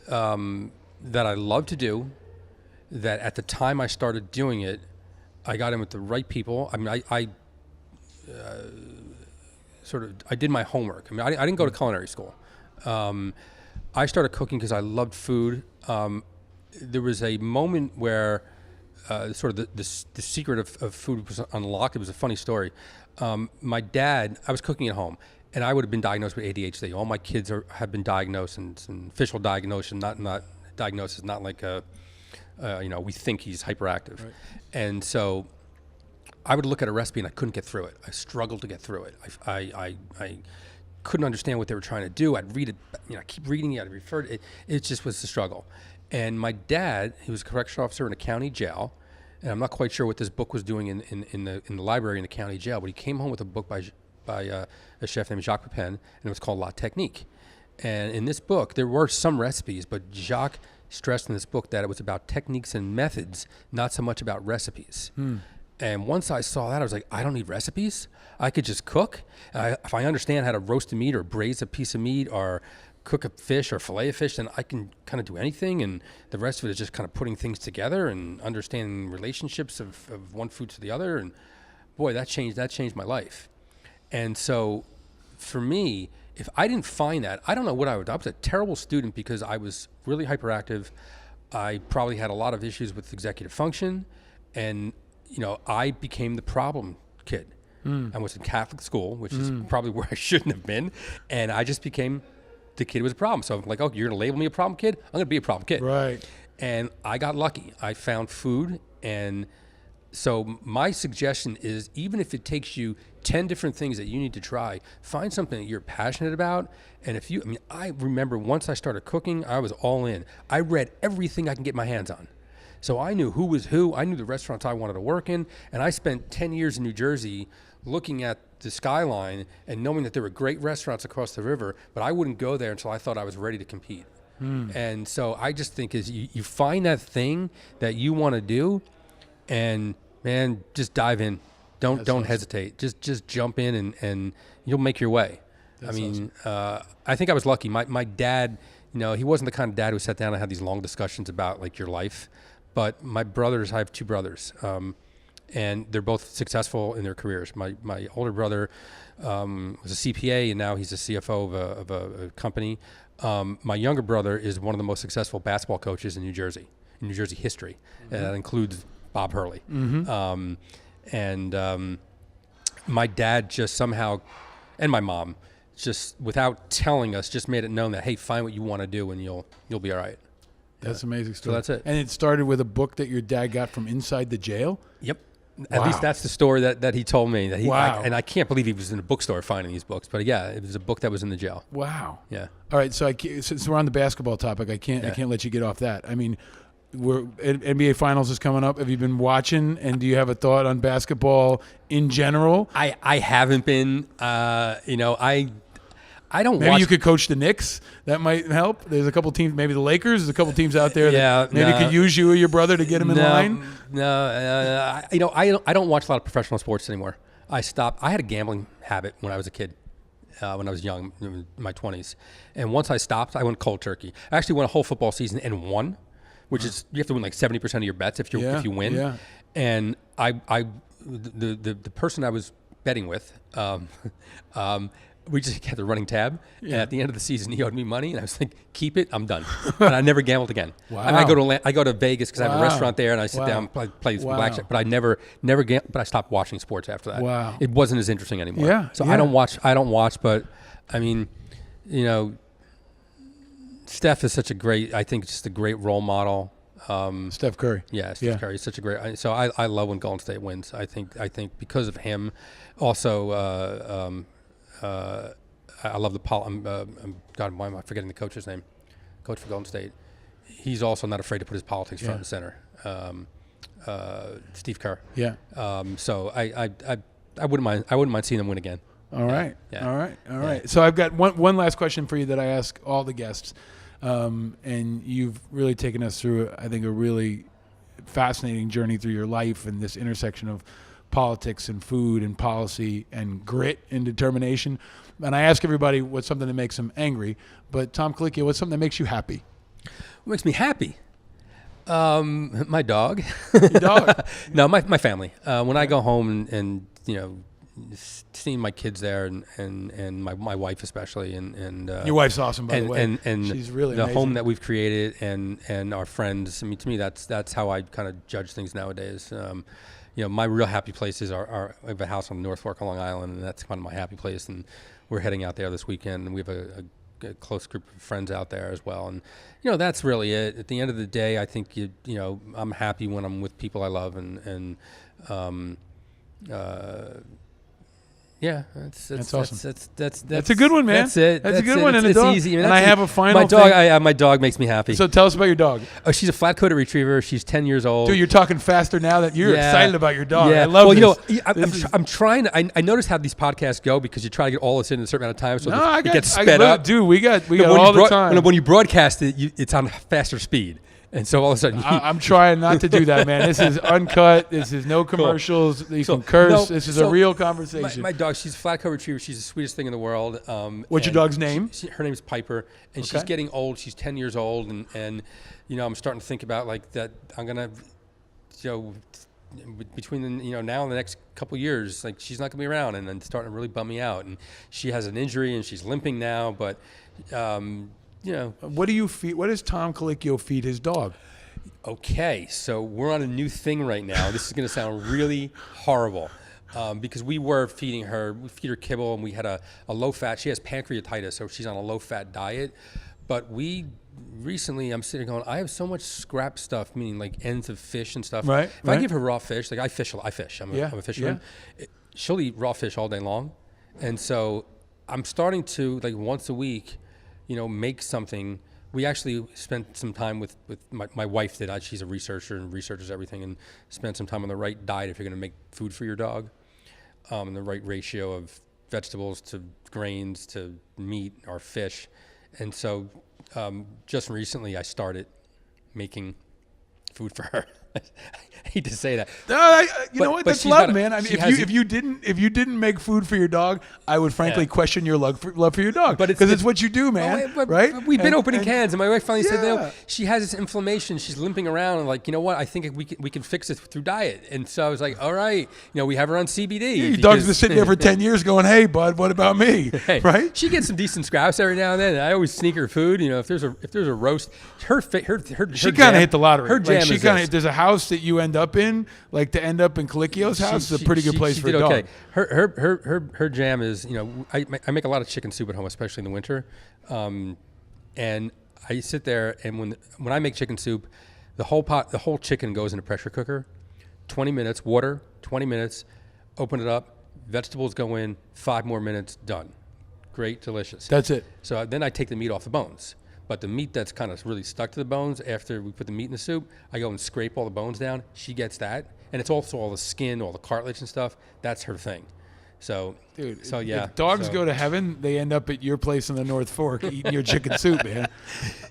that I love to do, that at the time I started doing it, I got in with the right people. I mean, I did my homework. I mean, I didn't go to culinary school. I started cooking because I loved food. There was a moment where sort of the secret of food was unlocked. It was a funny story. My dad, I was cooking at home, and I would have been diagnosed with ADHD. All my kids have been diagnosed, and official diagnosis, not diagnosis, not like we think he's hyperactive. Right. And so I would look at a recipe and I couldn't get through it. I struggled to get through it. I couldn't understand what they were trying to do. I'd read it, I keep reading it, I'd refer to it. It just was a struggle. And my dad, he was a correctional officer in a county jail, and I'm not quite sure what this book was doing in the library in the county jail, but he came home with a book by a chef named Jacques Pepin, and it was called La Technique. And in this book, there were some recipes, but Jacques stressed in this book that it was about techniques and methods, not so much about recipes. And once I saw that, I was like, I don't need recipes. I could just cook. If I understand how to roast a meat or braise a piece of meat or cook a fish or fillet a fish, then I can kind of do anything. And the rest of it is just kind of putting things together and understanding relationships of one food to the other. And boy, that changed my life. And so for me, if I didn't find that, I don't know what I would do. I was a terrible student because I was really hyperactive. I probably had a lot of issues with executive function, and I became the problem kid. I was in Catholic school, which is probably where I shouldn't have been, and I just became the kid who was a problem. So I'm like, oh, you're going to label me a problem kid? I'm going to be a problem kid. Right. And I got lucky. I found food, and so my suggestion is, even if it takes you 10 different things that you need to try, find something that you're passionate about. And I remember once I started cooking, I was all in. I read everything I can get my hands on. So I knew who was who. I knew the restaurants I wanted to work in. And I spent 10 years in New Jersey looking at the skyline and knowing that there were great restaurants across the river, but I wouldn't go there until I thought I was ready to compete. And so I just think is you find that thing that you want to do, and man, just dive in. Don't hesitate. Just jump in and you'll make your way. That's awesome. I think I was lucky. My dad, he wasn't the kind of dad who sat down and had these long discussions about like your life. But my brothers, I have two brothers, and they're both successful in their careers. My older brother was a CPA, and now he's a CFO of a company. My younger brother is one of the most successful basketball coaches in New Jersey history. And that includes Bob Hurley. My dad just somehow, and my mom, just without telling us, just made it known that, hey, find what you want to do and you'll be all right. That's an amazing story. So that's it. And it started with a book that your dad got from inside the jail? Yep. At least that's the story that he told me. That Wow. And I can't believe he was in a bookstore finding these books. But yeah, it was a book that was in the jail. Wow. Yeah. All right. So since we're on the basketball topic, I can't let you get off that. I mean, NBA Finals is coming up. Have you been watching? And do you have a thought on basketball in general? I haven't been. I don't. Maybe watch. you could coach the Knicks. That might help. There's a couple teams. Maybe the Lakers. There's a couple teams out there that maybe could use you or your brother to get them in line. No. I don't watch a lot of professional sports anymore. I stopped. I had a gambling habit when I was a kid. When I was young, in my 20s, and once I stopped, I went cold turkey. I actually won a whole football season and won, which is you have to win like 70% of your bets if you win. Yeah. And the person I was betting with, we just had the running tab, and at the end of the season, he owed me money, and I was like, "Keep it, I'm done." And I never gambled again. Wow. I mean, I go to Vegas because I have a restaurant there, and I sit down and play blackjack. But I never but I stopped watching sports after that. Wow. It wasn't as interesting anymore. Yeah. So I don't watch, but I mean, Steph is such a great role model. Steph Curry. Yeah, Steph Curry is such a great. So I love when Golden State wins. I think because of him, also. I love the God, why am I forgetting the coach's name? Coach for Golden State. He's also not afraid to put his politics front and center. Steve Kerr. Yeah. So I wouldn't mind seeing them win again. All right. Yeah. All right. So I've got one last question for you that I ask all the guests, and you've really taken us through, I think, a really fascinating journey through your life and this intersection of politics and food and policy and grit and determination. And I ask everybody what's something that makes them angry, but Tom Colicchio, what's something that makes you happy? What makes me happy? My dog. Your dog? No, my family. When I go home and seeing my kids there and my wife especially and your wife's awesome, by the way. And she's really the amazing. home that we've created and our friends. I mean, to me, that's how I kind of judge things nowadays. My real happy places are I have a house on North Fork, Long Island, and that's kind of my happy place. And we're heading out there this weekend, and we have a close group of friends out there as well. And that's really it. At the end of the day, I think I'm happy when I'm with people I love, and yeah, that's awesome. That's a good one, man. That's it. That's a good one. And it's dog, easy. I mean, and I have a final. My dog makes me happy. So tell us about your dog. Oh, she's a flat-coated retriever. She's 10 years old. Dude, you're talking faster now that you're excited about your dog. Yeah. I love this. I'm trying to. I notice how these podcasts go because you try to get all this in a certain amount of time, so it gets sped sped up. Dude, we got all the time. When you broadcast it, it's on faster speed. And so all of a sudden, I'm trying not to do that, man. This is uncut. This is no commercials. Cool. You can curse. This is a real conversation. My dog, she's a flat-coated retriever. She's the sweetest thing in the world. What's your dog's name? Her name is Piper, and she's getting old. She's 10 years old, and I'm starting to think about like that. I'm gonna, between now and the next couple of years, like she's not gonna be around, and then starting to really bum me out. And she has an injury, and she's limping now, but. What do you feed? What does Tom Colicchio feed his dog? Okay, so we're on a new thing right now. This is going to sound really horrible because we feed her kibble, and we had a low-fat. She has pancreatitis, so she's on a low-fat diet. But recently, I'm sitting going, I have so much scrap stuff, meaning like ends of fish and stuff. Right. If I give her raw fish, like I fish. I'm a fisherman. Yeah. She'll eat raw fish all day long, and so I'm starting to like once a week. Make something we actually spent some time with my wife did. She's a researcher and researches everything, and spent some time on the right diet if you're going to make food for your dog, and the right ratio of vegetables to grains to meat or fish. And so just recently I started making food for her. I hate to say that. You know what? That's love, man. I mean, if you didn't make food for your dog, I would frankly question your love for your dog. Because it's what you do, man. Right? We've been opening cans, and my wife finally said, "No, she has this inflammation. She's limping around." And like, you know what? I think we can fix it through diet. And so I was like, "All right, we have her on CBD." Your dog's been sitting there for 10 years, going, "Hey, bud, what about me?" Hey, right? She gets some decent scraps every now and then. And I always sneak her food. If there's a roast, she kind of hit the lottery. Her jam is this. There's a house that you end up in, like to end up in Colicchio's house, is a pretty good place for a dog. Okay. Her jam is, I make a lot of chicken soup at home, especially in the winter, and I sit there and when I make chicken soup, the whole chicken goes in a pressure cooker, 20 minutes, water, 20 minutes, open it up, vegetables go in, 5 more minutes, done. Great, delicious. That's it. So then I take the meat off the bones. But the meat that's kind of really stuck to the bones, after we put the meat in the soup, I go and scrape all the bones down. She gets that. And it's also all the skin, all the cartilage and stuff. That's her thing. So, dude, yeah. If dogs go to heaven, they end up at your place in the North Fork eating your chicken soup, man.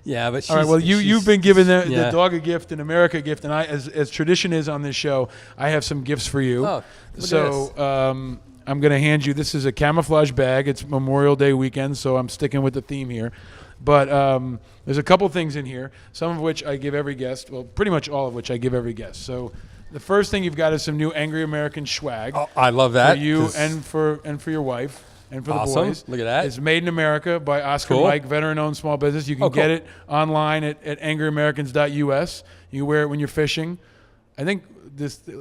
Yeah, but all right. Well, you've been giving the dog a gift, an America a gift, and I, as tradition is on this show, I have some gifts for you. Oh, so I'm going to hand you. This is a camouflage bag. It's Memorial Day weekend, so I'm sticking with the theme here. But there's a couple things in here, some of which I give every guest. Well, pretty much all of which I give every guest. So the first thing you've got is some new Angry American swag. Oh, I love that. For you and for your wife and for awesome. The boys. Look at that. It's Made in America by Oscar cool. Mike, veteran-owned small business. You can get it online at angryamericans.us. You can wear it when you're fishing. I think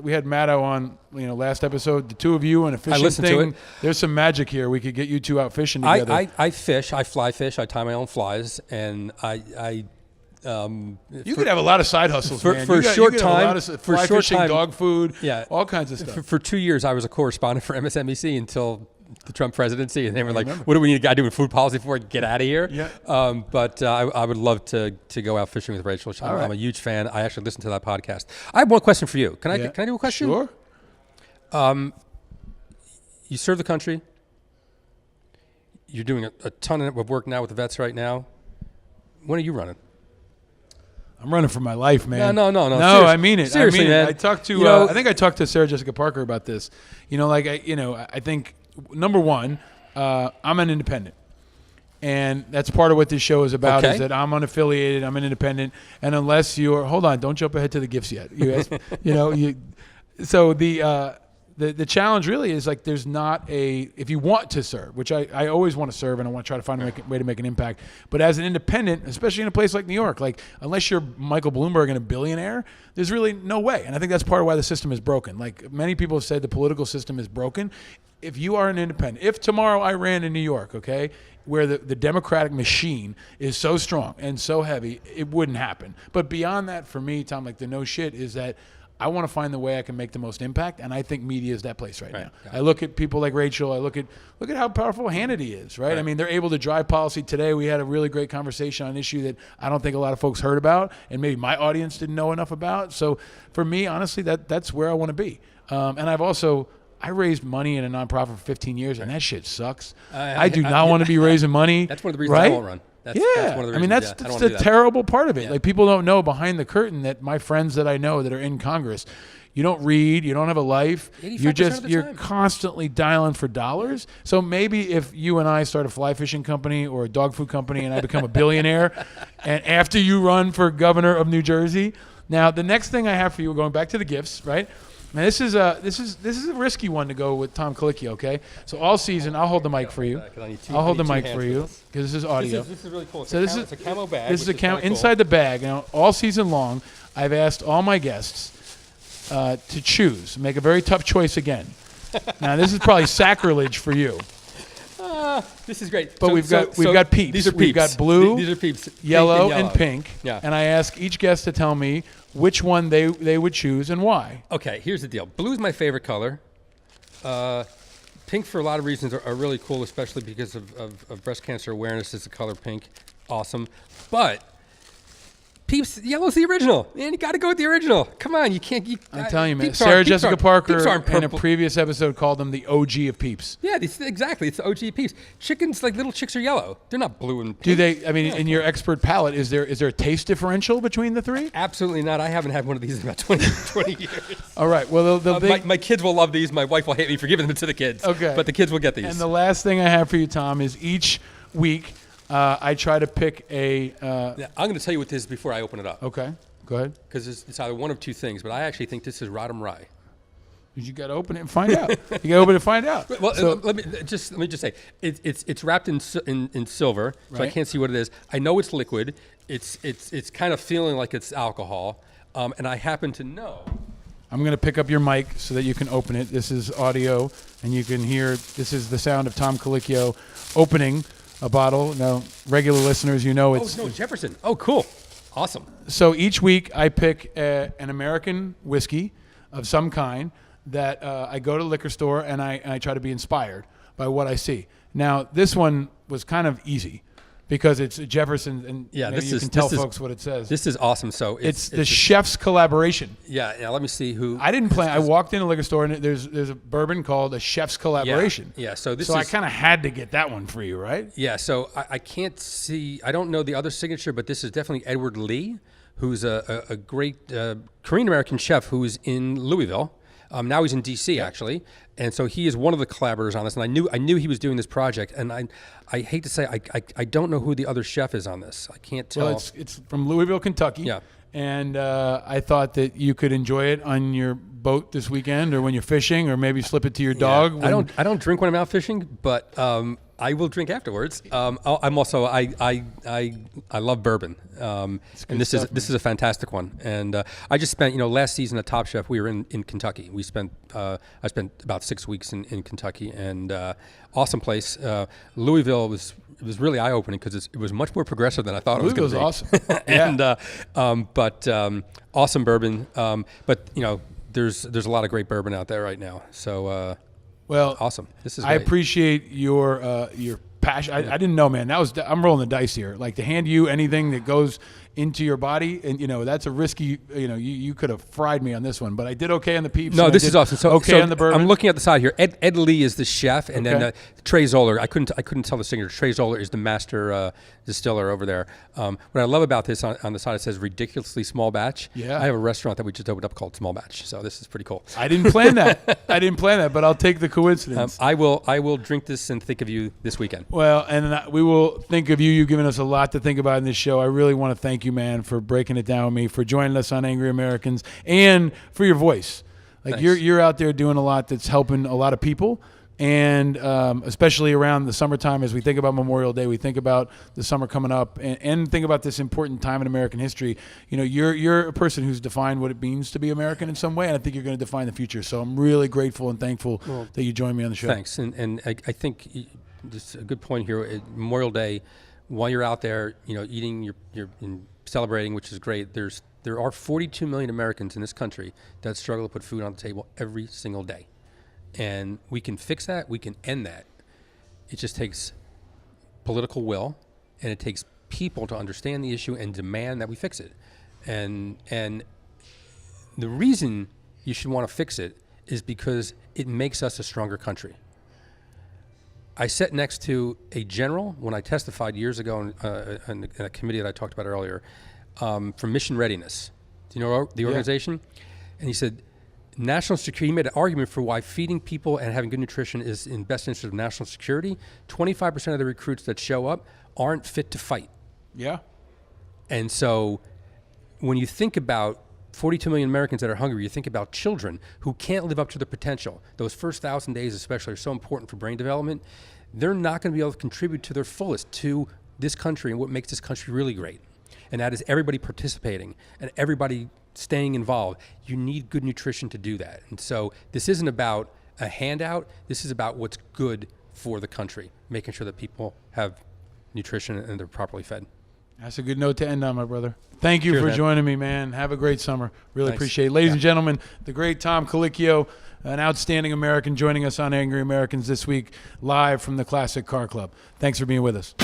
we had Matto on, last episode. The two of you and a fishing thing. To it. There's some magic here. We could get you two out fishing together. I fish. I fly fish. I tie my own flies, and you could have a lot of side hustles, man. For a short time, fly fishing, dog food, yeah, all kinds of stuff. For 2 years, I was a correspondent for MSNBC until the Trump presidency, and they were like, "What do we need a guy doing food policy for? Get out of here!" Yeah. But I would love to go out fishing with Rachel. I'm a huge fan. I actually listen to that podcast. I have one question for you. Can I do a question? Sure. You serve the country. You're doing a ton of work now with the vets right now. When are you running? I'm running for my life, man. No. No, I mean it. Seriously, man. I talked to. I think I talked to Sarah Jessica Parker about this. I think number one, I'm an independent, and that's part of what this show is about. Okay. Is that I'm unaffiliated, I'm an independent, and unless you're, hold on, don't jump ahead to the gifts yet. You asked, So the challenge really is like there's not if you want to serve, which I always want to serve and I want to try to find a way to make an impact. But as an independent, especially in a place like New York, like unless you're Michael Bloomberg and a billionaire, there's really no way. And I think that's part of why the system is broken. Like many people have said the political system is broken. If you are an independent, if tomorrow I ran in New York, okay, where the Democratic machine is so strong and so heavy, it wouldn't happen. But beyond that, for me, Tom, like the no shit is that I want to find the way I can make the most impact, and I think media is that place right now. I look at people like Rachel. I look at how powerful Hannity is, right? I mean, they're able to drive policy. Today we had a really great conversation on an issue that I don't think a lot of folks heard about, and maybe my audience didn't know enough about. So for me, honestly, that's where I want to be. And I raised money in a nonprofit for 15 years, and that shit sucks. I do not want to be raising money. That's one of the reasons I won't run. That's one of the reasons, I mean, that's the terrible part of it. Yeah. Like people don't know behind the curtain that my friends that I know that are in Congress, you don't read, you don't have a life. You're constantly dialing for dollars. So maybe if you and I start a fly fishing company or a dog food company and I become a billionaire, and after you run for governor of New Jersey, now the next thing I have for you, going back to the gifts, right? Now this is a risky one to go with Tom Colicchio, okay? So all season, I'll hold the mic for you. I'll hold the mic for you because this is audio. This is really cool. So this is a camo bag. This is a camo inside the bag. Now all season long, I've asked all my guests to choose, make a very tough choice again. Now this is probably sacrilege for you. This is great. But we've got peeps. These are peeps. We've got blue, these are peeps. yellow, and pink. Yeah. And I ask each guest to tell me which one they would choose and why. Okay, here's the deal. Blue is my favorite color. Pink, for a lot of reasons, are really cool, especially because of breast cancer awareness is the color pink. awesome. But Peeps, yellow's the original. Man, you got to go with the original. Come on, you can't. I'm telling you, man. Peeps Sarah Peeps Jessica Parker Peeps aren't in a purple. previous episode called them the OG of Peeps. Yeah, exactly. It's the OG Peeps. Chickens, like little chicks, are yellow. They're not blue and pink. Do they? I mean, in your expert palate, is there a taste differential between the three? Absolutely not. I haven't had one of these in about 20 years. All right. Well, My kids will love these. My wife will hate me for giving them to the kids. Okay. But the kids will get these. And the last thing I have for you, Tom, is each week I try to pick a. Now, I'm going to tell you what this is before I open it up. Okay. Go ahead. Because it's either one of two things, but I actually think this is Rodham Rye. You got to open it and find out. You got to open it and find out. Well, So- let me just say it's wrapped in silver, so I Right. can't see what it is. I know it's liquid. It's kind of feeling like it's alcohol, and I happen to know. I'm going to pick up your mic so that you can open it. This is audio, and you can hear. This is the sound of Tom Colicchio opening a bottle. Now, regular listeners, you know it's. Oh no, Jefferson. Oh, cool, awesome. So each week I pick an American whiskey of some kind that I go to the liquor store and I try to be inspired by what I see. Now, this one was kind of easy because it's Jefferson, and Yeah, you can tell folks what it says. This is awesome. So It's the chef's collaboration. Yeah. Let me see who. I didn't plan. I walked in a liquor store and there's a bourbon called a chef's collaboration. Yeah. So this So is. I kind of had to get that one for you, right? Yeah, so I can't see. I don't know the other signature, but this is definitely Edward Lee, who's a great Korean American chef who's in Louisville. Now he's in D.C. actually, and so he is one of the collaborators on this. And I knew he was doing this project, and I hate to say I don't know who the other chef is on this. I can't tell. Well, it's from Louisville, Kentucky. Yeah. And I thought that you could enjoy it on your boat this weekend, or when you're fishing, or maybe slip it to your dog. Yeah. I don't drink when I'm out fishing, but I will drink afterwards. I'm also I love bourbon, and this is a fantastic one. And I just spent last season at Top Chef we were in Kentucky. I spent about 6 weeks in Kentucky, and awesome place. Louisville was really eye opening because it was much more progressive than I thought it was going to be. Awesome. Yeah. And awesome bourbon. But there's a lot of great bourbon out there right now. So. Well, Awesome. This is I great. appreciate your passion. I didn't know, man. I'm rolling the dice here. Like, to hand you anything that goes into your body, and that's a risky. You could have fried me on this one, but I did okay on the Peeps. No, and this I did is awesome. So, okay on the bourbon. I'm looking at the side here. Ed Lee is the chef, and Okay. then Trey Zoller. I couldn't tell the signature. Trey Zoller is the master distiller over there. What I love about this on the side, it says ridiculously small batch. Yeah. I have a restaurant that we just opened up called Small Batch. So this is pretty cool. I didn't plan that. But I'll take the coincidence. I will drink this and think of you this weekend. Well, and we will think of you. You've given us a lot to think about in this show. I really want to thank you, man, for breaking it down with me, for joining us on Angry Americans, and for your voice. Like, Thanks. you're out there doing a lot that's helping a lot of people, and especially around the summertime, as we think about Memorial Day, we think about the summer coming up, and think about this important time in American history. You're a person who's defined what it means to be American in some way, and I think you're going to define the future. So I'm really grateful and thankful that you joined me on the show. Thanks. And I think this is a good point here. Memorial Day, while you're out there, eating, you're celebrating, which is great. There are 42 million Americans in this country that struggle to put food on the table every single day. And we can fix that. We can end that. It just takes political will, and it takes people to understand the issue and demand that we fix it. And the reason you should want to fix it is because it makes us a stronger country. I sat next to a general when I testified years ago in a committee that I talked about earlier from Mission Readiness. Do you know the organization? Yeah. And he said, national security, he made an argument for why feeding people and having good nutrition is in best interest of national security. 25% of the recruits that show up aren't fit to fight. Yeah. And so when you think about 42 million Americans that are hungry, you think about children who can't live up to their potential. Those first 1,000 days especially are so important for brain development. They're not going to be able to contribute to their fullest to this country and what makes this country really great. And that is everybody participating and everybody staying involved. You need good nutrition to do that. And so this isn't about a handout. This is about what's good for the country, making sure that people have nutrition and they're properly fed. That's a good note to end on, my brother. Thank you for joining me, man. Have a great summer. Really appreciate it. Ladies and gentlemen, the great Tom Colicchio, an outstanding American, joining us on Angry Americans this week, live from the Classic Car Club. Thanks for being with us.